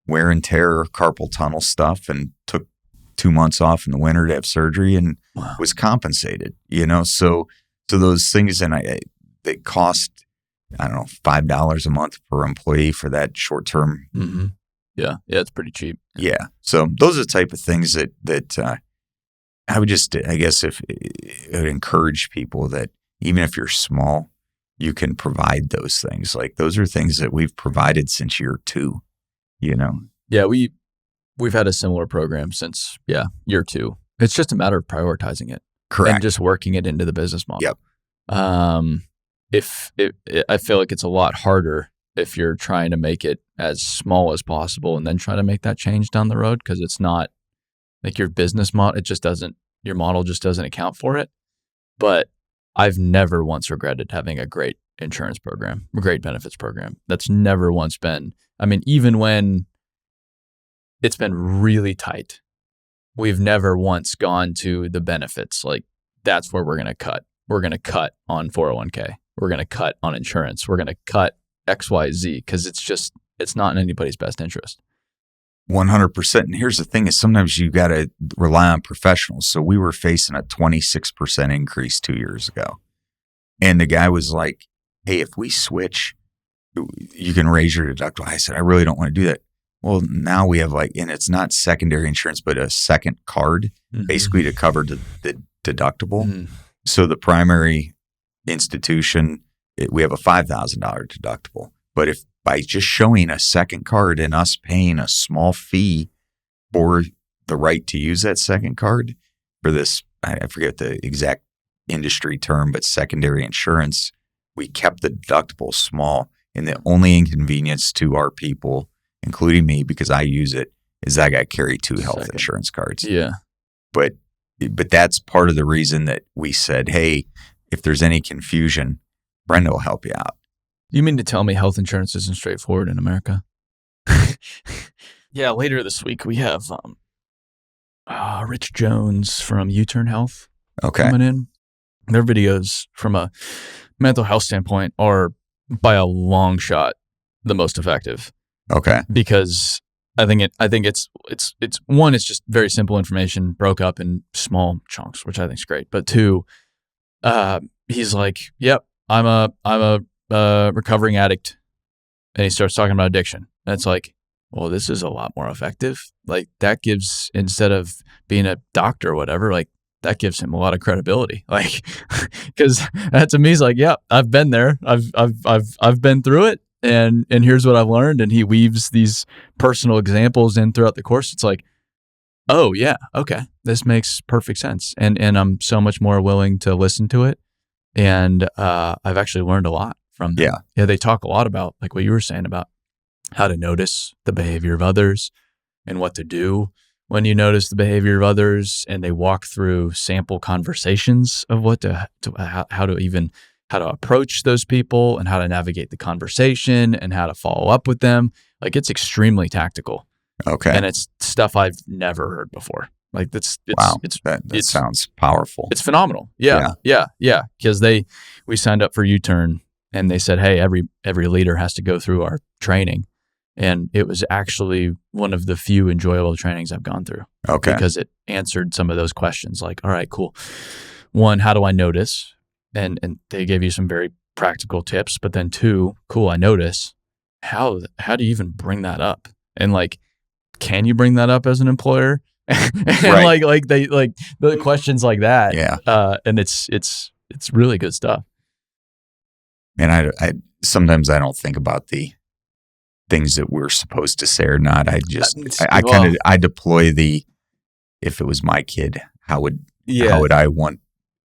wear and tear carpal tunnel stuff and took 2 months off in the winter to have surgery and was compensated, so those things, and they cost, I don't know, $5 a month per employee for that short term. Yeah, it's pretty cheap. Yeah. So those are the type of things that I would just, I guess, if it would encourage people that even if you're small, you can provide those things. Like those are things that we've provided since year 2, Yeah, we've had a similar program since year 2. It's just a matter of prioritizing it. Correct. And just working it into the business model. Yep. I feel like it's a lot harder if you're trying to make it as small as possible and then try to make that change down the road, because it's not like your business model. Your model just doesn't account for it. But I've never once regretted having a great insurance program, a great benefits program. That's never once been, even when it's been really tight, we've never once gone to the benefits. Like that's where we're going to cut. We're going to cut on 401k. We're going to cut on insurance. We're going to cut XYZ because it's not in anybody's best interest. 100%. And here's the thing is sometimes you got to rely on professionals. So we were facing a 26% increase 2 years ago. And the guy was like, hey, if we switch, you can raise your deductible. I said, I really don't want to do that. Well, now we have and it's not secondary insurance, but a second card basically to cover the deductible. Mm-hmm. So the primary institution, we have a $5,000 deductible. But if by just showing a second card and us paying a small fee for the right to use that second card for this, I forget the exact industry term, but secondary insurance, we kept the deductible small. And the only inconvenience to our people, including me, because I use it, is I got to carry 2 health insurance cards. Yeah. But that's part of the reason that we said, hey, if there's any confusion, Brenda will help you out. You mean to tell me health insurance isn't straightforward in America? Yeah, later this week we have Rich Jones from U-Turn Health coming in. Their videos from a mental health standpoint are by a long shot the most effective. Okay. Because I think it's one, it's just very simple information broke up in small chunks, which I think is great. But 2, he's like, yep, I'm a recovering addict. And he starts talking about addiction. And it's like, well, this is a lot more effective. Like that gives, instead of being a doctor or whatever, like that gives him a lot of credibility. Like, cause that to me is like, yeah, I've been there. I've been through it. And here's what I've learned. And he weaves these personal examples in throughout the course. It's like, oh yeah, okay, this makes perfect sense. And I'm so much more willing to listen to it. And I've actually learned a lot from them. Yeah, they talk a lot about, like what you were saying, about how to notice the behavior of others and what to do when you notice the behavior of others. And they walk through sample conversations of how to approach those people and how to navigate the conversation and how to follow up with them. Like it's extremely tactical. Okay. And it's stuff I've never heard before. Like wow. That sounds powerful. It's phenomenal. Yeah. Because we signed up for U-Turn and they said, hey, every leader has to go through our training. And it was actually one of the few enjoyable trainings I've gone through. Okay. Because it answered some of those questions. Like, all right, cool. 1, how do I notice? And they gave you some very practical tips. But then 2, cool, I notice. How do you even bring that up? And like, can you bring that up as an employer? And right. like the questions like that. Yeah. And it's really good stuff. And I sometimes I don't think about the things that we're supposed to say or not. I deploy if it was my kid, how would I want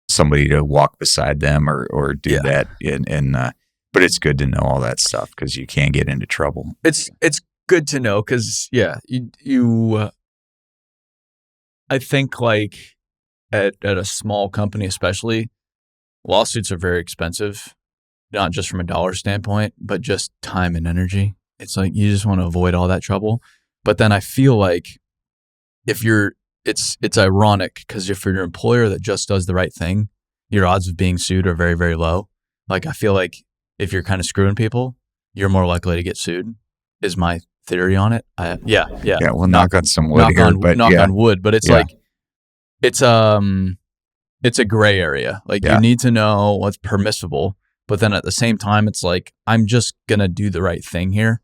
somebody to walk beside them or do that? And but it's good to know all that stuff because you can get into trouble. It's good to know because you I think like at a small company especially, lawsuits are very expensive, not just from a dollar standpoint, but just time and energy. It's like you just want to avoid all that trouble. But then I feel like it's ironic because if you're an employer that just does the right thing, your odds of being sued are very, very low. Like I feel like if you're kind of screwing people, you're more likely to get sued, is my theory on it. Yeah. Well, knock on some wood here, knock on wood, but it's like it's a gray area. Like you need to know what's permissible, but then at the same time, it's like I'm just gonna do the right thing here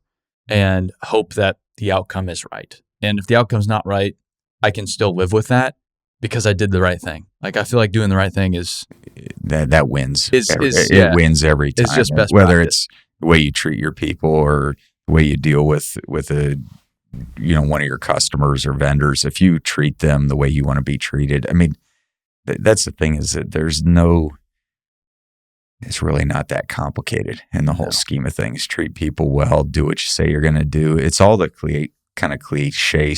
and hope that the outcome is right. And if the outcome's not right, I can still live with that because I did the right thing. Like I feel like doing the right thing is that wins. It wins every time. It's just best whether practice. It's the way you treat your people or the way you deal with one of your customers or vendors. If you treat them the way you want to be treated, I mean, that's the thing is that it's really not that complicated in the whole scheme of things. Treat people well, do what you say you're going to do. It's all the kind of cliche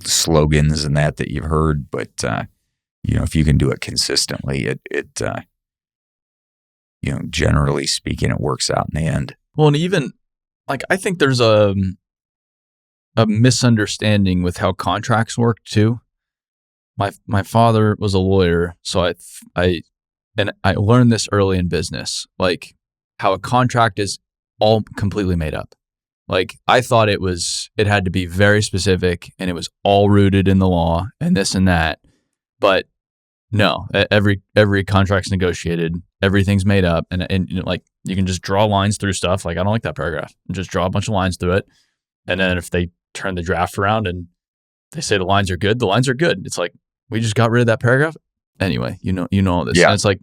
slogans and that you've heard, but if you can do it consistently, it generally speaking, it works out in the end. Well, and even like I think there's a misunderstanding with how contracts work too. My father was a lawyer, so I learned this early in business, like how a contract is all completely made up. Like I thought it had to be very specific and it was all rooted in the law and this and that. But no, every contract's negotiated, everything's made up, and like you can just draw lines through stuff. Like I don't like that paragraph. Just draw a bunch of lines through it. And then if they turn the draft around and they say the lines are good, the lines are good. It's like, we just got rid of that paragraph. Anyway, you know all this. Yeah. And it's like,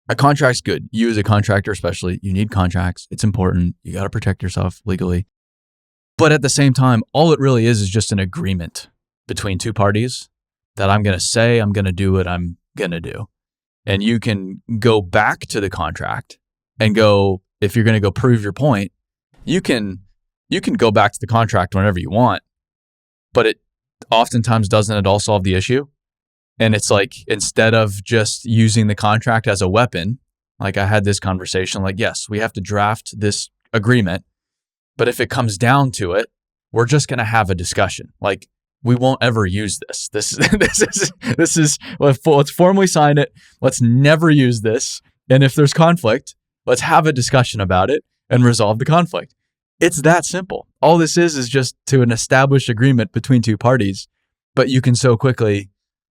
a contract's good. You as a contractor especially, you need contracts. It's important. You got to protect yourself legally. But at the same time, all it really is just an agreement between two parties that I'm going to say I'm going to do what I'm going to do. And you can go back to the contract and go, if you're going to go prove your point, you can go back to the contract whenever you want, but it oftentimes doesn't at all solve the issue. And it's like, instead of just using the contract as a weapon, like I had this conversation, like, yes, we have to draft this agreement, but if it comes down to it, we're just going to have a discussion. Like, we won't ever use this. This is let's formally sign it. Let's never use this. And if there's conflict, let's have a discussion about it and resolve the conflict. It's that simple. All this is just to an established agreement between two parties, but you can so quickly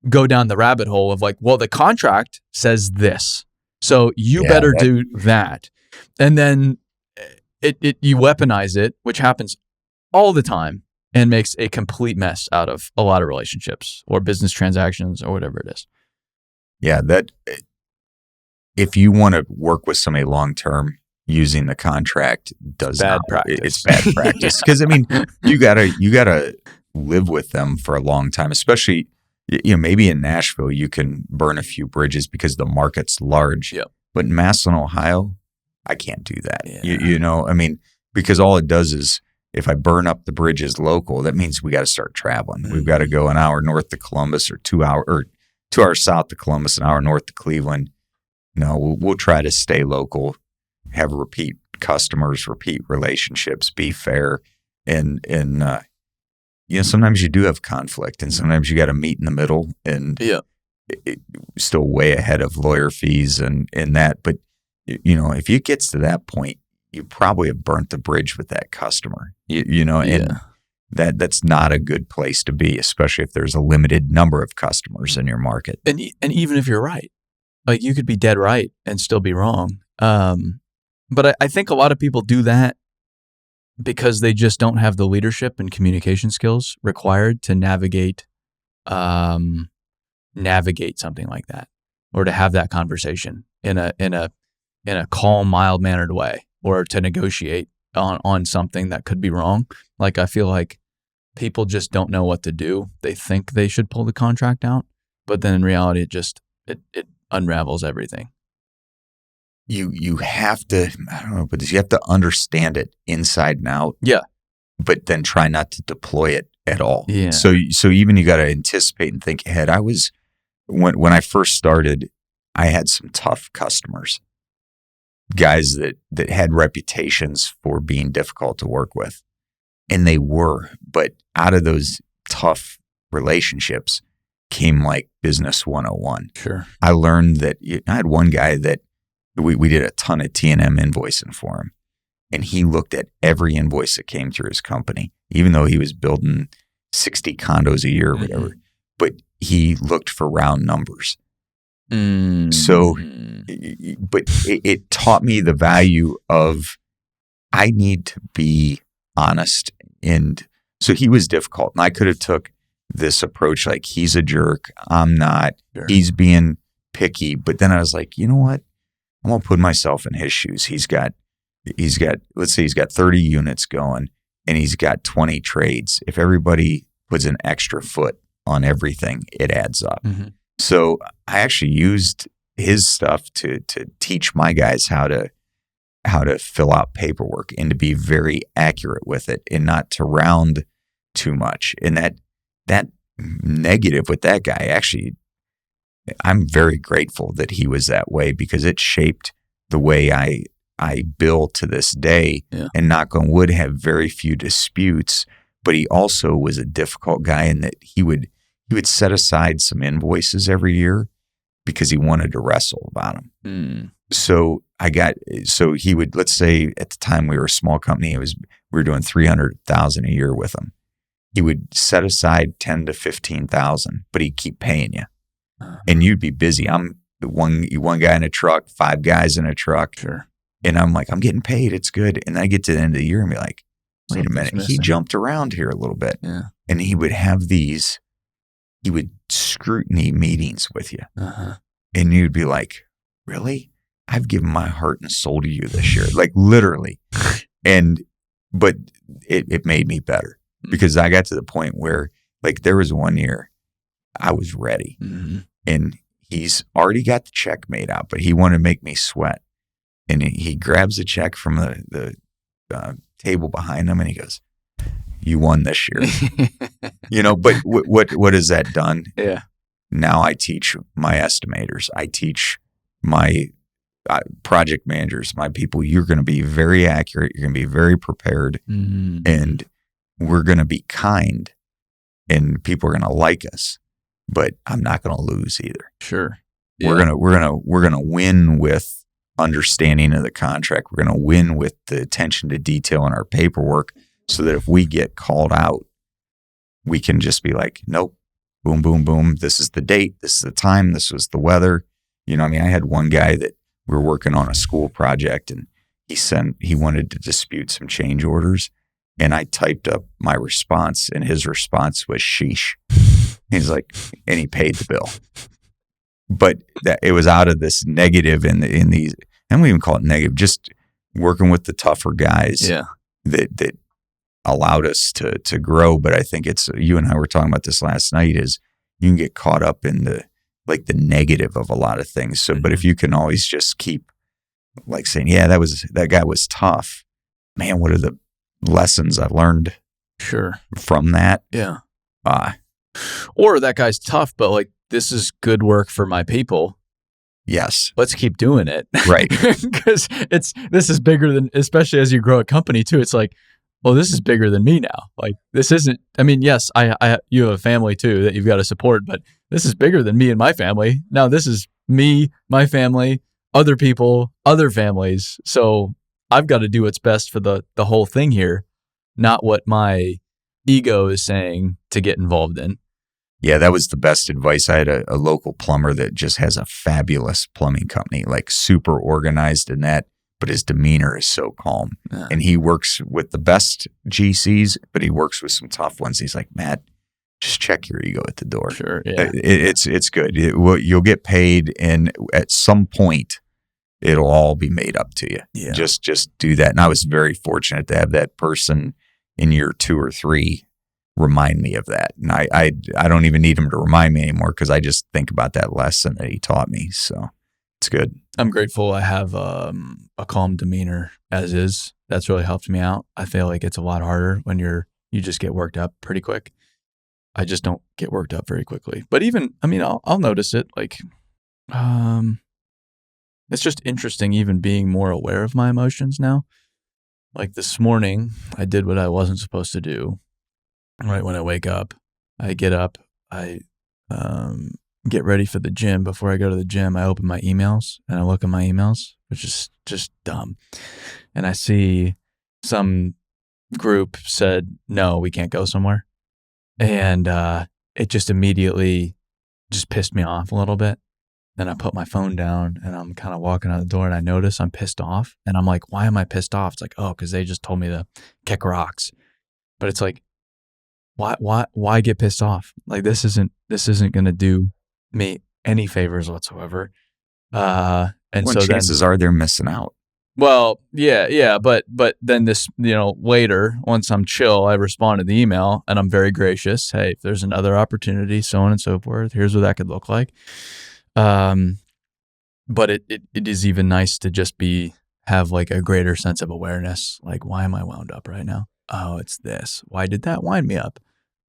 go down the rabbit hole of like, well, the contract says this, so you better do that. And then you weaponize it, which happens all the time and makes a complete mess out of a lot of relationships or business transactions or whatever it is. Yeah, that if you want to work with somebody long term, using the contract does bad not practice. It's bad practice because I mean you gotta live with them for a long time, especially maybe in Nashville you can burn a few bridges because the market's large. Yep. But in Massillon, Ohio, I can't do that. Yeah. I mean, because all it does is if I burn up the bridges local, that means we got to start traveling. Mm-hmm. We've got to go an hour north to Columbus or 2 hours south to Columbus, an hour north to Cleveland. No, we'll try to stay local, have repeat customers, repeat relationships, be fair. And sometimes you do have conflict and sometimes you got to meet in the middle and still way ahead of lawyer fees and that. But, if it gets to that point, you probably have burnt the bridge with that customer, and that's not a good place to be, especially if there's a limited number of customers in your market. And even if you're right, like you could be dead right and still be wrong. But I think a lot of people do that because they just don't have the leadership and communication skills required to navigate something like that, or to have that conversation in a calm, mild mannered way, or to negotiate on something that could be wrong. Like I feel like people just don't know what to do. They think they should pull the contract out, but then in reality, it unravels everything. You have to, I don't know, but you have to understand it inside and out. Yeah. But then try not to deploy it at all. Yeah. So even you got to anticipate and think ahead. When I first started, I had some tough customers, guys that had reputations for being difficult to work with. And they were, but out of those tough relationships came like business 101. Sure. I learned that I had one guy that we did a ton of T&M invoicing for him. And he looked at every invoice that came through his company, even though he was building 60 condos a year or whatever. But he looked for round numbers. Mm-hmm. So, but it taught me the value of I need to be honest. And so he was difficult. And I could have took this approach like he's a jerk. I'm not. Sure. He's being picky. But then I was like, you know what? I'm going to put myself in his shoes. He's got, let's say he's got 30 units going and he's got 20 trades. If everybody puts an extra foot on everything, it adds up. Mm-hmm. So I actually used his stuff to teach my guys how to fill out paperwork and to be very accurate with it and not to round too much. And that negative with that guy, actually, I'm very grateful that he was that way because it shaped the way I bill to this day. Yeah. And knock on wood, have very few disputes. But he also was a difficult guy in that he would set aside some invoices every year because he wanted to wrestle about them. Mm. So he would, let's say at the time we were a small company, we were doing 300,000 a year with him. He would set aside 10 to 15,000, but he'd keep paying you, and you'd be busy. I'm one guy in a truck, 5 guys in a truck. Sure. And I'm like, I'm getting paid. It's good. And I get to the end of the year and be like, wait a minute. He jumped around here a little bit. Yeah. And he would have he would scrutiny meetings with you. And you'd be like, really? I've given my heart and soul to you this year. Like literally. But it made me better because I got to the point where like there was one year I was ready and he's already got the check made out, but he wanted to make me sweat. And he grabs a check from the table behind him and he goes, you won this year. But what has that done? Yeah. Now I teach my estimators. I teach my project managers, my people, you're going to be very accurate. You're going to be very prepared and we're going to be kind and people are going to like us, but I'm not going to lose either. Sure. Yeah. We're going to win with understanding of the contract. We're going to win with the attention to detail in our paperwork so that if we get called out, we can just be like, nope, boom, boom, boom. This is the date. This is the time. This was the weather. I had one guy that we were working on a school project and he wanted to dispute some change orders. And I typed up my response and his response was sheesh. He's like, and he paid the bill. But that it was out of this negative in these, I don't even call it negative, just working with the tougher guys that allowed us to grow. But I think it's, you and I were talking about this last night, is you can get caught up in the negative of a lot of things. So, but if you can always just keep like saying, yeah, that guy was tough, man, what are the lessons I learned from that? Yeah. Or that guy's tough, but like, this is good work for my people. Yes. Let's keep doing it. Right. Because this is bigger than, especially as you grow a company too. It's like, well, this is bigger than me now. Like this isn't, I mean, yes, you have a family too that you've got to support, but this is bigger than me and my family. Now this is me, my family, other people, other families. So I've got to do what's best for the whole thing here, not what my ego is saying to get involved in. Yeah, that was the best advice. I had a local plumber that just has a fabulous plumbing company, like super organized in that, but his demeanor is so calm. Yeah. And he works with the best GCs, but he works with some tough ones. He's like, Matt, just check your ego at the door. Sure, yeah. It's good. You'll get paid, and at some point, it'll all be made up to you. Yeah. Just do that. And I was very fortunate to have that person in year 2 or 3 remind me of that. And I don't even need him to remind me anymore because I just think about that lesson that he taught me. So it's good. I'm grateful I have a calm demeanor as is. That's really helped me out. I feel like it's a lot harder when you just get worked up pretty quick. I just don't get worked up very quickly. But even, I mean, I'll notice it. Like, it's just interesting even being more aware of my emotions now. Like this morning, I did what I wasn't supposed to do. Right when I wake up, I get up, I get ready for the gym. Before I go to the gym, I open my emails and I look at my emails, which is just dumb. And I see some group said, no, we can't go somewhere. And it just immediately just pissed me off a little bit. Then I put my phone down and I'm kind of walking out the door and I notice I'm pissed off. And I'm like, why am I pissed off? It's like, oh, because they just told me to kick rocks. But it's like, why get pissed off? Like this isn't going to do me any favors whatsoever. And so chances are they're missing out. Well, yeah. But then this, later, once I'm chill, I respond to the email and I'm very gracious. Hey, if there's another opportunity, so on and so forth, here's what that could look like. But it is even nice to just have like a greater sense of awareness. Like, why am I wound up right now? Oh, it's this. Why did that wind me up?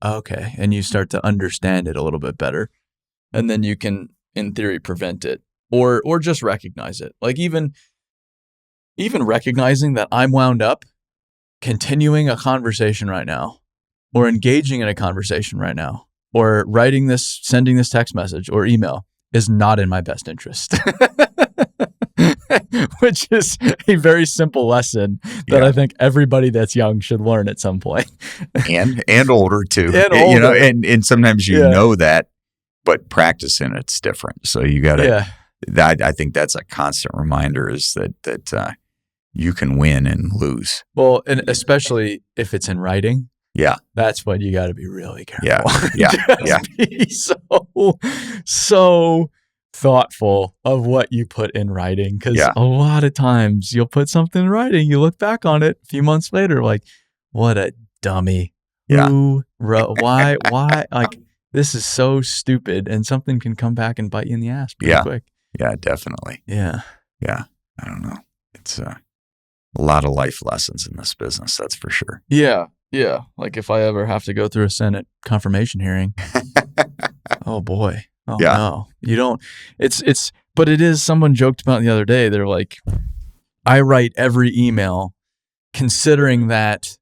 Okay. And you start to understand it a little bit better. And then you can, in theory, prevent it or just recognize it. Like even recognizing that I'm wound up, continuing a conversation right now, or engaging in a conversation right now, or sending this text message or email is not in my best interest. which is a very simple lesson that I think everybody that's young should learn at some point. and older too. And older. You know, and sometimes you know that, but practicing it's different. So you got to. I think that's a constant reminder is that you can win and lose. Well, and especially if it's in writing. Yeah. That's when you got to be really careful. Yeah. Be so thoughtful of what you put in writing. Because a lot of times you'll put something in writing, you look back on it a few months later, like, what a dummy. Yeah. Who wrote, why, like, this is so stupid. And something can come back and bite you in the ass pretty quick. Yeah, definitely. Yeah. Yeah. I don't know. It's a lot of life lessons in this business. That's for sure. Yeah. Yeah. Like if I ever have to go through a Senate confirmation hearing, oh boy. Oh no. You don't, but it is, someone joked about the other day. They're like, I write every email considering that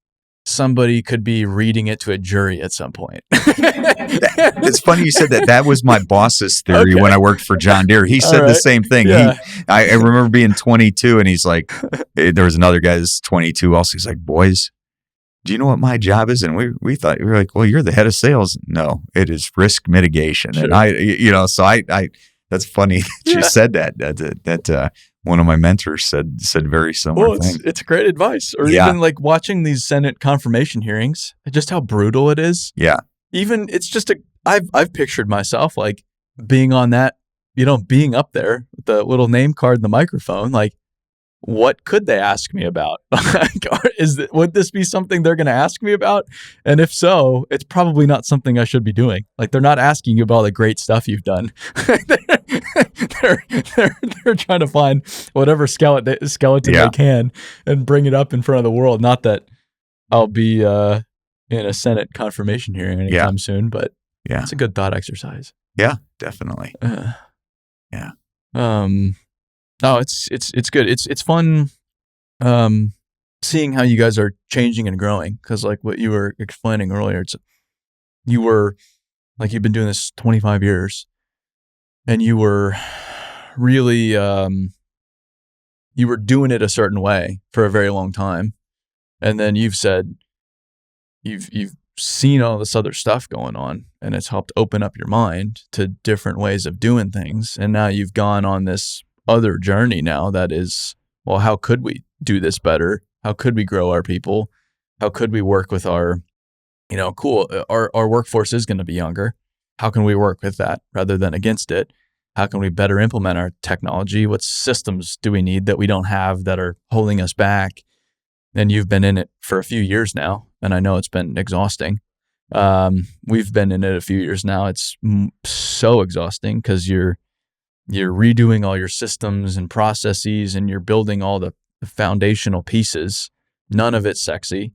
somebody could be reading it to a jury at some point. It's funny you said that. That was my boss's theory when I worked for John Deere. He said the same thing. Yeah. I remember being 22 and he's like, there was another guy that's 22 also. He's like, boys, do you know what my job is? And we were like, well, you're the head of sales. No, it is risk mitigation. Sure. And so I that's funny that you said that one of my mentors said very similar thing. It's great advice. Or even like watching these Senate confirmation hearings, just how brutal it is. Yeah. Even it's just I've pictured myself like being on that, being up there with the little name card and the microphone, like, what could they ask me about? Would this be something they're going to ask me about? And if so, it's probably not something I should be doing. Like they're not asking you about all the great stuff you've done. they're trying to find whatever skeleton they can and bring it up in front of the world. Not that I'll be in a Senate confirmation hearing anytime soon, but it's a good thought exercise. Yeah, definitely. Yeah. No, it's good. It's fun seeing how you guys are changing and growing, because like what you were explaining earlier, you've been doing this 25 years and you were really you were doing it a certain way for a very long time, and then you've said you've seen all this other stuff going on and it's helped open up your mind to different ways of doing things, and now you've gone on this other journey now that is, well, how could we do this better? How could we grow our people? How could we work with our workforce is going to be younger. How can we work with that rather than against it? How can we better implement our technology? What systems do we need that we don't have that are holding us back? And you've been in it for a few years now, and I know it's been exhausting. We've been in it a few years now. It's so exhausting because you're redoing all your systems and processes, and you're building all the foundational pieces. None of it's sexy.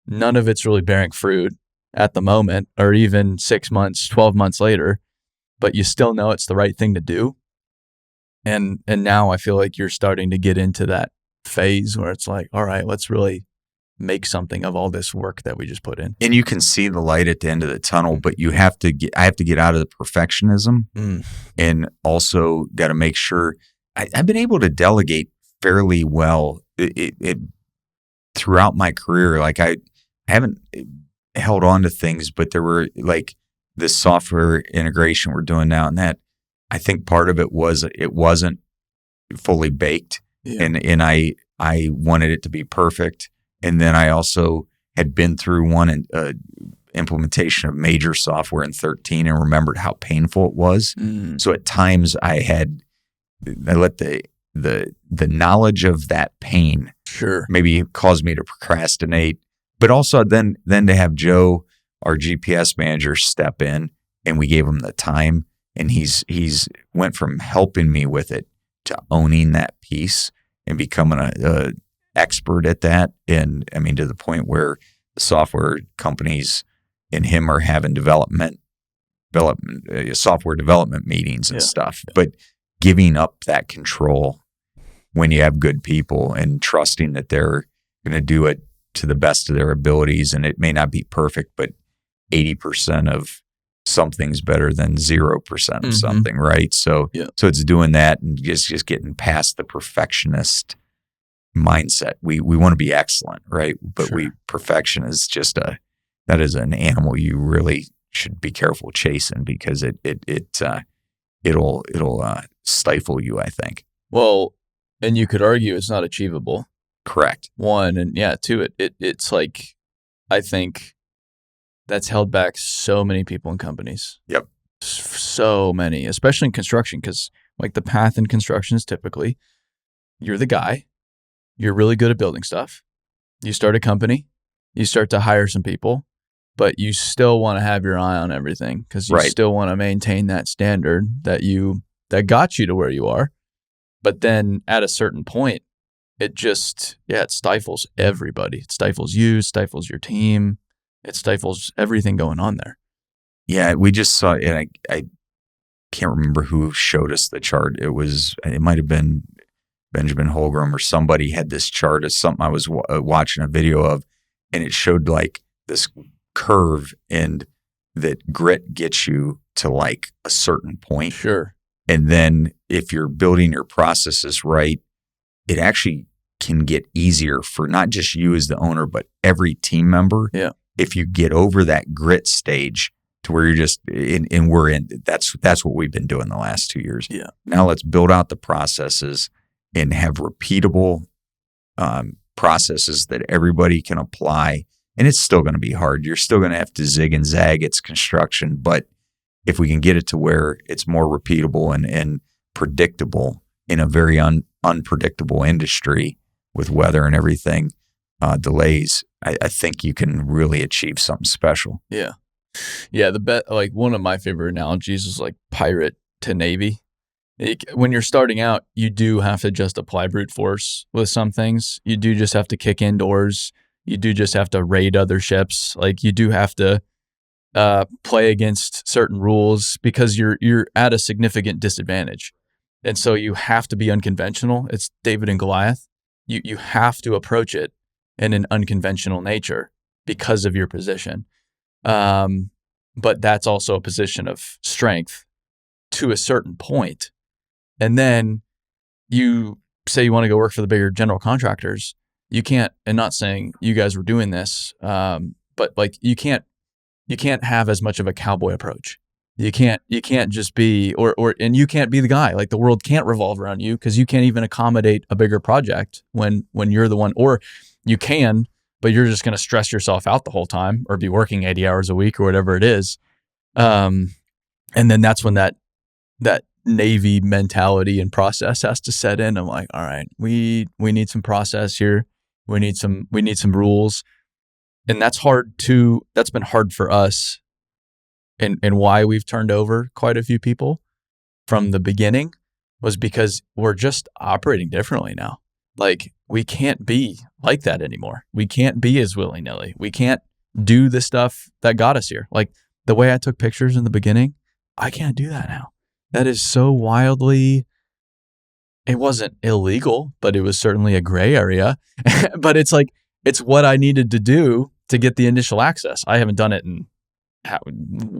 None of it's really bearing fruit at the moment, or even 6 months, 12 months later, but you still know it's the right thing to do. And now I feel like you're starting to get into that phase where it's like, all right, let's really make something of all this work that we just put in. And you can see the light at the end of the tunnel, but I have to get out of the perfectionism and also got to make sure I've been able to delegate fairly well throughout my career. Like I haven't held on to things, but there were like this software integration we're doing now, and that I think part of it wasn't fully baked, and I wanted it to be perfect. And then I also had been through one implementation of major software in 2013 and remembered how painful it was. So at times I let the knowledge of that pain maybe cause me to procrastinate, but also then to have Joe, our GPS manager, step in, and we gave him the time, and he's went from helping me with it to owning that piece and becoming a expert at that. And I mean, to the point where the software companies and him are having software development meetings and stuff. But giving up that control when you have good people and trusting that they're going to do it to the best of their abilities, and it may not be perfect, but 80% of something's better than 0% of something, right? So, so it's doing that and just getting past the perfectionist mindset. We want to be excellent, right? But perfection is just that is an animal you really should be careful chasing, because it'll stifle you, I think. Well, and you could argue it's not achievable. Correct. One, and two, it's like, I think that's held back so many people in companies. Yep. So many, especially in construction, because like the path in construction is typically you're the guy, you're really good at building stuff, you start a company, you start to hire some people, but you still want to have your eye on everything, because you still want to maintain that standard that got you to where you are. But then at a certain point, it just, it stifles everybody. It stifles you, stifles your team. It stifles everything going on there. Yeah, we just saw, and I can't remember who showed us the chart. It might have been Benjamin Holgram, or somebody had this chart of something I was watching a video of, and it showed like this curve, and that grit gets you to like a certain point. Sure. And then if you're building your processes right, it actually can get easier for not just you as the owner, but every team member. Yeah. If you get over that grit stage to where you're just that's what we've been doing the last 2 years. Yeah. Now let's build out the processes and have repeatable processes that everybody can apply. And it's still going to be hard. You're still going to have to zig and zag. It's construction, but if we can get it to where it's more repeatable and predictable in a very unpredictable industry with weather and everything, delays, I think you can really achieve something special. Yeah. Yeah. Like one of my favorite analogies is like pirate to Navy. When you're starting out, you do have to just apply brute force with some things. You do just have to kick indoors. You do just have to raid other ships. Like you do have to play against certain rules, because you're at a significant disadvantage. And so you have to be unconventional. It's David and Goliath. You have to approach it in an unconventional nature because of your position. But that's also a position of strength to a certain point. And then you say you want to go work for the bigger general contractors. You can't, and not saying you guys were doing this, but like you can't have as much of a cowboy approach. You can't just be, and you can't be the guy. Like the world can't revolve around you, because you can't even accommodate a bigger project when you're the one, or you can, but you're just going to stress yourself out the whole time, or be working 80 hours a week or whatever it is. And then that's when that Navy mentality and process has to set in. I'm like, all right, we need some process here. We need some rules. And that's been hard for us, and why we've turned over quite a few people from the beginning was because we're just operating differently now. Like we can't be like that anymore. We can't be as willy-nilly. We can't do the stuff that got us here. Like the way I took pictures in the beginning, I can't do that now. That is so wildly, it wasn't illegal, but it was certainly a gray area. But it's like, it's what I needed to do to get the initial access. I haven't done it in a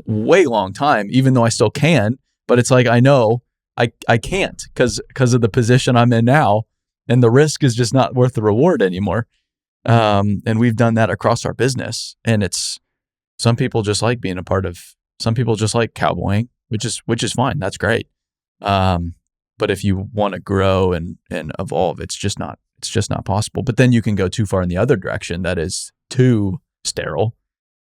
way long time, even though I still can, but it's like, I know I can't because of the position I'm in now, and the risk is just not worth the reward anymore. And we've done that across our business, and some people just like being a part of, some people just like cowboying, which is fine. That's great. But if you want to grow and evolve, it's just not possible. But then you can go too far in the other direction. That is too sterile,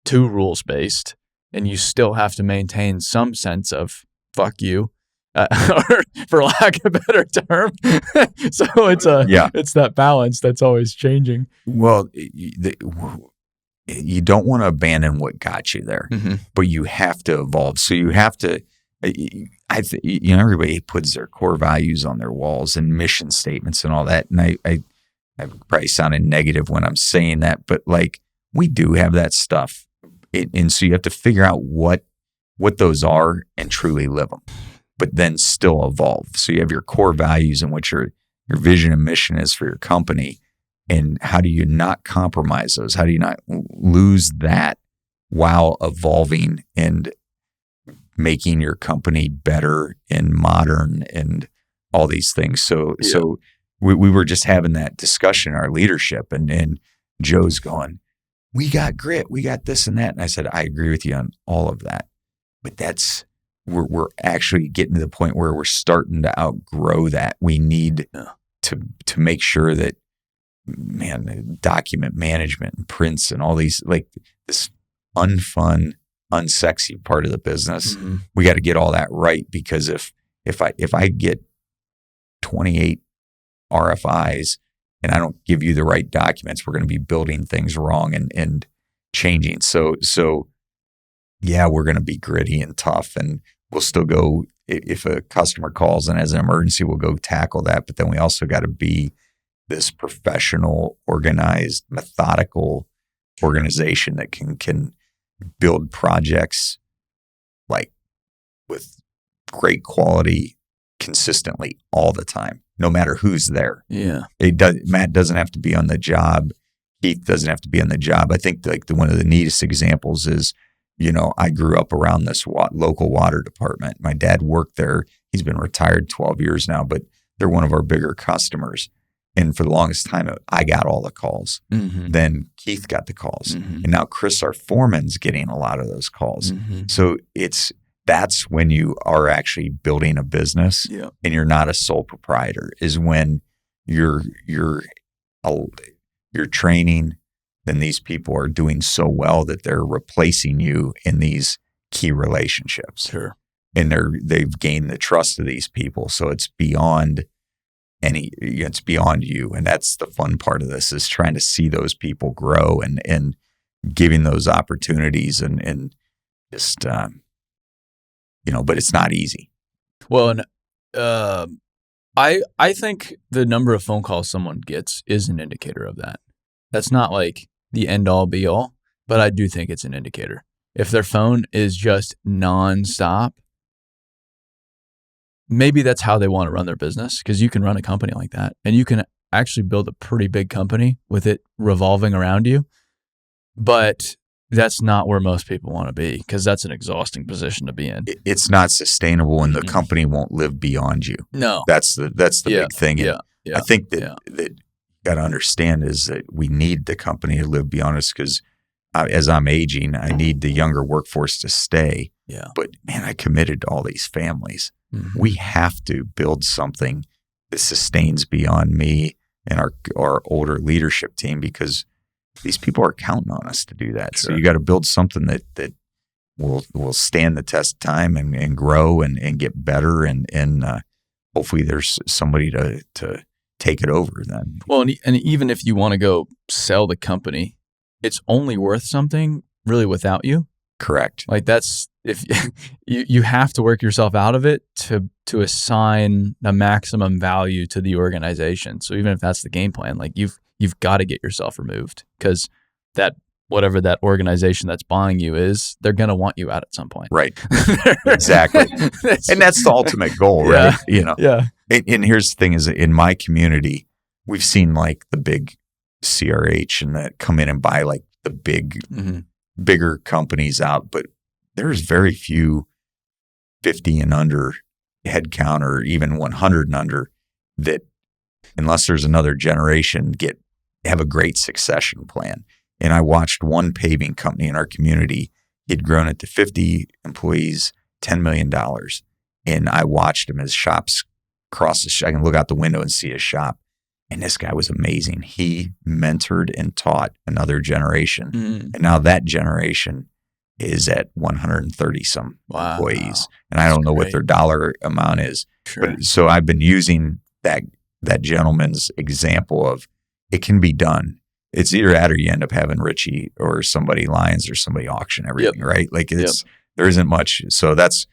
too rules based, and you still have to maintain some sense of fuck you, or for lack of a better term. So it's that balance that's always changing. Well, you don't want to abandon what got you there, but you have to evolve. So you have to. Everybody puts their core values on their walls and mission statements and all that. And I probably sounded negative when I'm saying that, but like we do have that stuff. And so you have to figure out what those are and truly live them, but then still evolve. So you have your core values and what your vision and mission is for your company. And how do you not compromise those? How do you not lose that while evolving and making your company better and modern and all these things. So we were just having that discussion, our leadership, and Joe's going, we got grit, we got this and that. And I said, I agree with you on all of that. But we're actually getting to the point where we're starting to outgrow that. We need to make sure that, man, document management and prints and all these, like this unfun, unsexy part of the business, we got to get all that right, because if I get 28 RFIs and I don't give you the right documents, we're going to be building things wrong and changing. So yeah, we're going to be gritty and tough, and we'll still go, if a customer calls and has an emergency, we'll go tackle that. But then we also got to be this professional, organized, methodical organization that can build projects like with great quality consistently all the time, no matter who's there. Yeah. Matt doesn't have to be on the job. Keith doesn't have to be on the job. I think like one of the neatest examples is, I grew up around this local water department. My dad worked there. He's been retired 12 years now, but they're one of our bigger customers. And for the longest time, I got all the calls. Then Keith got the calls. And now Chris, our foreman's getting a lot of those calls. So that's when you are actually building a business and you're not a sole proprietor, is when you're training, then these people are doing so well that they're replacing you in these key relationships. Sure. And they've gained the trust of these people. So it's beyond you. And that's the fun part of this, is trying to see those people grow and giving those opportunities and just, but it's not easy. Well, and I think the number of phone calls someone gets is an indicator of that. That's not like the end all be all, but I do think it's an indicator. If their phone is just nonstop, maybe that's how they want to run their business, because you can run a company like that and you can actually build a pretty big company with it revolving around you. But that's not where most people want to be, because that's an exhausting position to be in. It's not sustainable, and the company won't live beyond you. No. That's the big thing. Yeah. I think that you got to understand is that we need the company to live beyond us, because as I'm aging, I need the younger workforce to stay. Yeah. But man, I committed to all these families. We have to build something that sustains beyond me and our older leadership team, because these people are counting on us to do that. Sure. So you got to build something that will stand the test of time and grow and get better, and hopefully there's somebody to take it over then. Well, and even if you want to go sell the company, it's only worth something really without you. Correct. Like that's, if you have to work yourself out of it to assign the maximum value to the organization. So even if that's the game plan, like you've got to get yourself removed, because that whatever that organization that's buying you is, they're going to want you out at some point. Right. Exactly. And that's the ultimate goal, right? Yeah. And here's the thing is, in my community, we've seen like the big CRH and that come in and buy like the bigger companies out, but there's very few 50 and under headcount, or even 100 and under, that unless there's another generation have a great succession plan. And I watched one paving company in our community. He'd grown it to 50 employees, $10 million. And I watched him as shops cross I can look out the window and see his shop. And this guy was amazing. He mentored and taught another generation. And now that generation is at 130 some employees. And I don't know what their dollar amount is. Sure. But so I've been using that gentleman's example of it can be done. It's either that or you end up having Richie or somebody Lions or somebody auction everything, right? Like there isn't much. So that's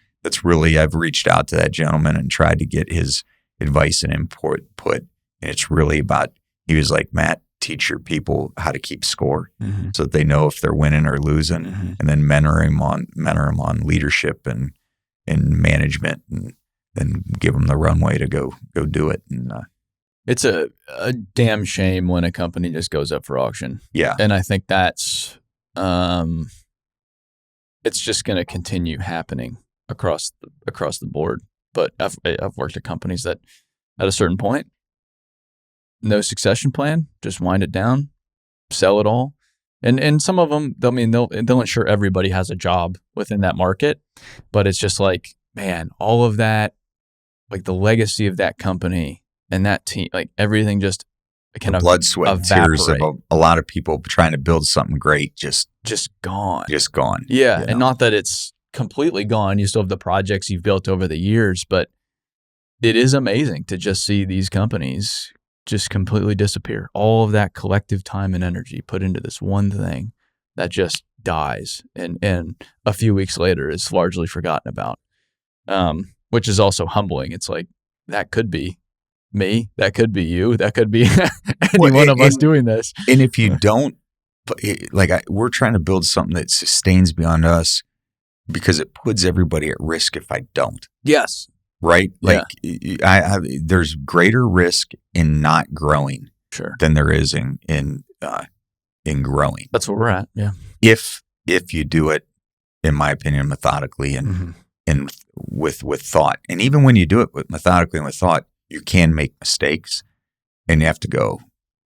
really, I've reached out to that gentleman and tried to get his advice and input. And it's really about, he was like, Matt, teach your people how to keep score so that they know if they're winning or losing, and then mentor them on leadership and management, and then give them the runway to go do it. And it's a damn shame when a company just goes up for auction. Yeah. And I think that's, it's just going to continue happening across the board. But I've worked at companies that at a certain point, no succession plan, just wind it down, sell it all. And some of them, they'll ensure everybody has a job within that market, but it's just like, man, all of that, like the legacy of that company and that team, like everything just kind of blood, sweat, and tears of a lot of people trying to build something great, just gone. Yeah, and not that it's completely gone. You still have the projects you've built over the years, but it is amazing to just see these companies just completely disappear. All of that collective time and energy put into this one thing that just dies and a few weeks later is largely forgotten about, which is also humbling. It's like, that could be me, that could be you, that could be any one of us doing this. And if you don't, we're trying to build something that sustains beyond us because it puts everybody at risk if I don't. Yes. Right? Like there's greater risk in not growing than there is in growing. That's where we're at. Yeah. If you do it, in my opinion, methodically and with thought. And even when you do it methodically and with thought, you can make mistakes and you have to go,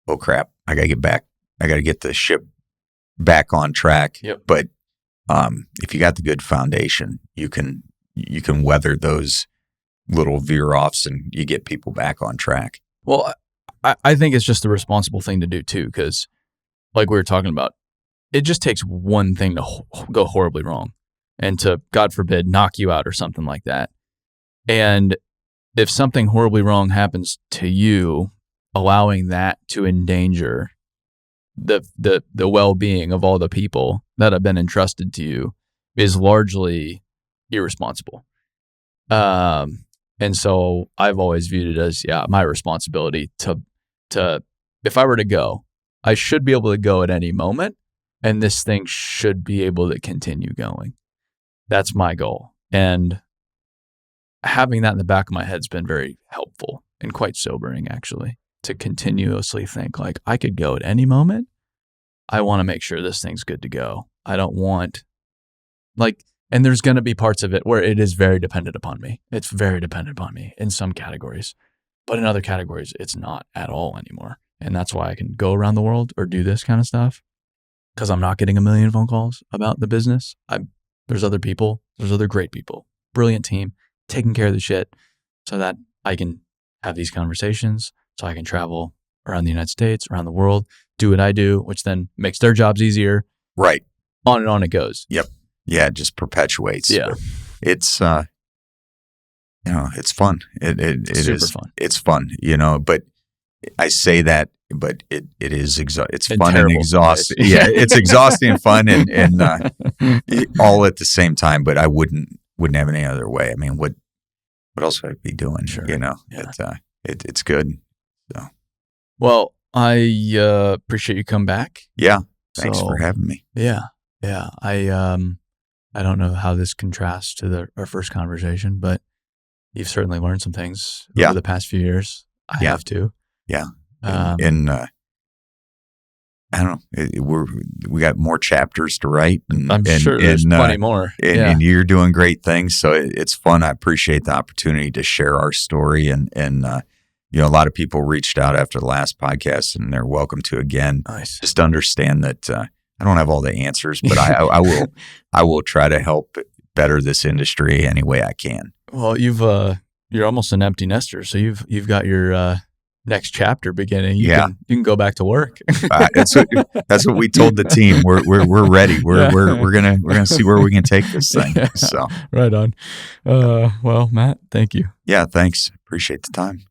oh crap, I got to get back. I got to get the ship back on track. Yep. But if you got the good foundation, you can weather those little veer offs and you get people back on track. Well, I think it's just the responsible thing to do too, because like we were talking about, it just takes one thing to go horribly wrong and to, God forbid, knock you out or something like that. And if something horribly wrong happens to you, allowing that to endanger the well-being of all the people that have been entrusted to you is largely irresponsible. And so I've always viewed it as, my responsibility to if I were to go, I should be able to go at any moment, and this thing should be able to continue going. That's my goal. And having that in the back of my head's been very helpful and quite sobering, actually, to continuously think like, I could go at any moment. I want to make sure this thing's good to go. I don't want and there's going to be parts of it where it is very dependent upon me. It's very dependent upon me in some categories, but in other categories, it's not at all anymore. And that's why I can go around the world or do this kind of stuff, because I'm not getting a million phone calls about the business. There's other people, there's other great people, brilliant team, taking care of the shit so that I can have these conversations, so I can travel around the United States, around the world, do what I do, which then makes their jobs easier. Right. On and on it goes. Yep. Yeah, it just perpetuates. Yeah. But it's it's fun. It super is fun. It's fun, but I say that, but it is it's fun terrible and exhausting. Yeah, it's exhausting and fun and all at the same time, but I wouldn't have it any other way. I mean, what else would I be doing? Sure. Yeah. It's good. So well, I appreciate you coming back. Yeah. Thanks for having me. Yeah. Yeah. I don't know how this contrasts to our first conversation, but you've certainly learned some things over the past few years. I have too. Yeah. And I don't know. We got more chapters to write. I'm sure there's plenty more. And you're doing great things. So it's fun. I appreciate the opportunity to share our story. And a lot of people reached out after the last podcast, and they're welcome to again. Nice. Just understand that I don't have all the answers, but I will try to help better this industry any way I can. Well, you're almost an empty nester, so you've got your next chapter beginning. You can go back to work. That's what we told the team. We're ready. We're gonna see where we can take this thing. So right on. Well, Matt, thank you. Yeah, thanks. Appreciate the time.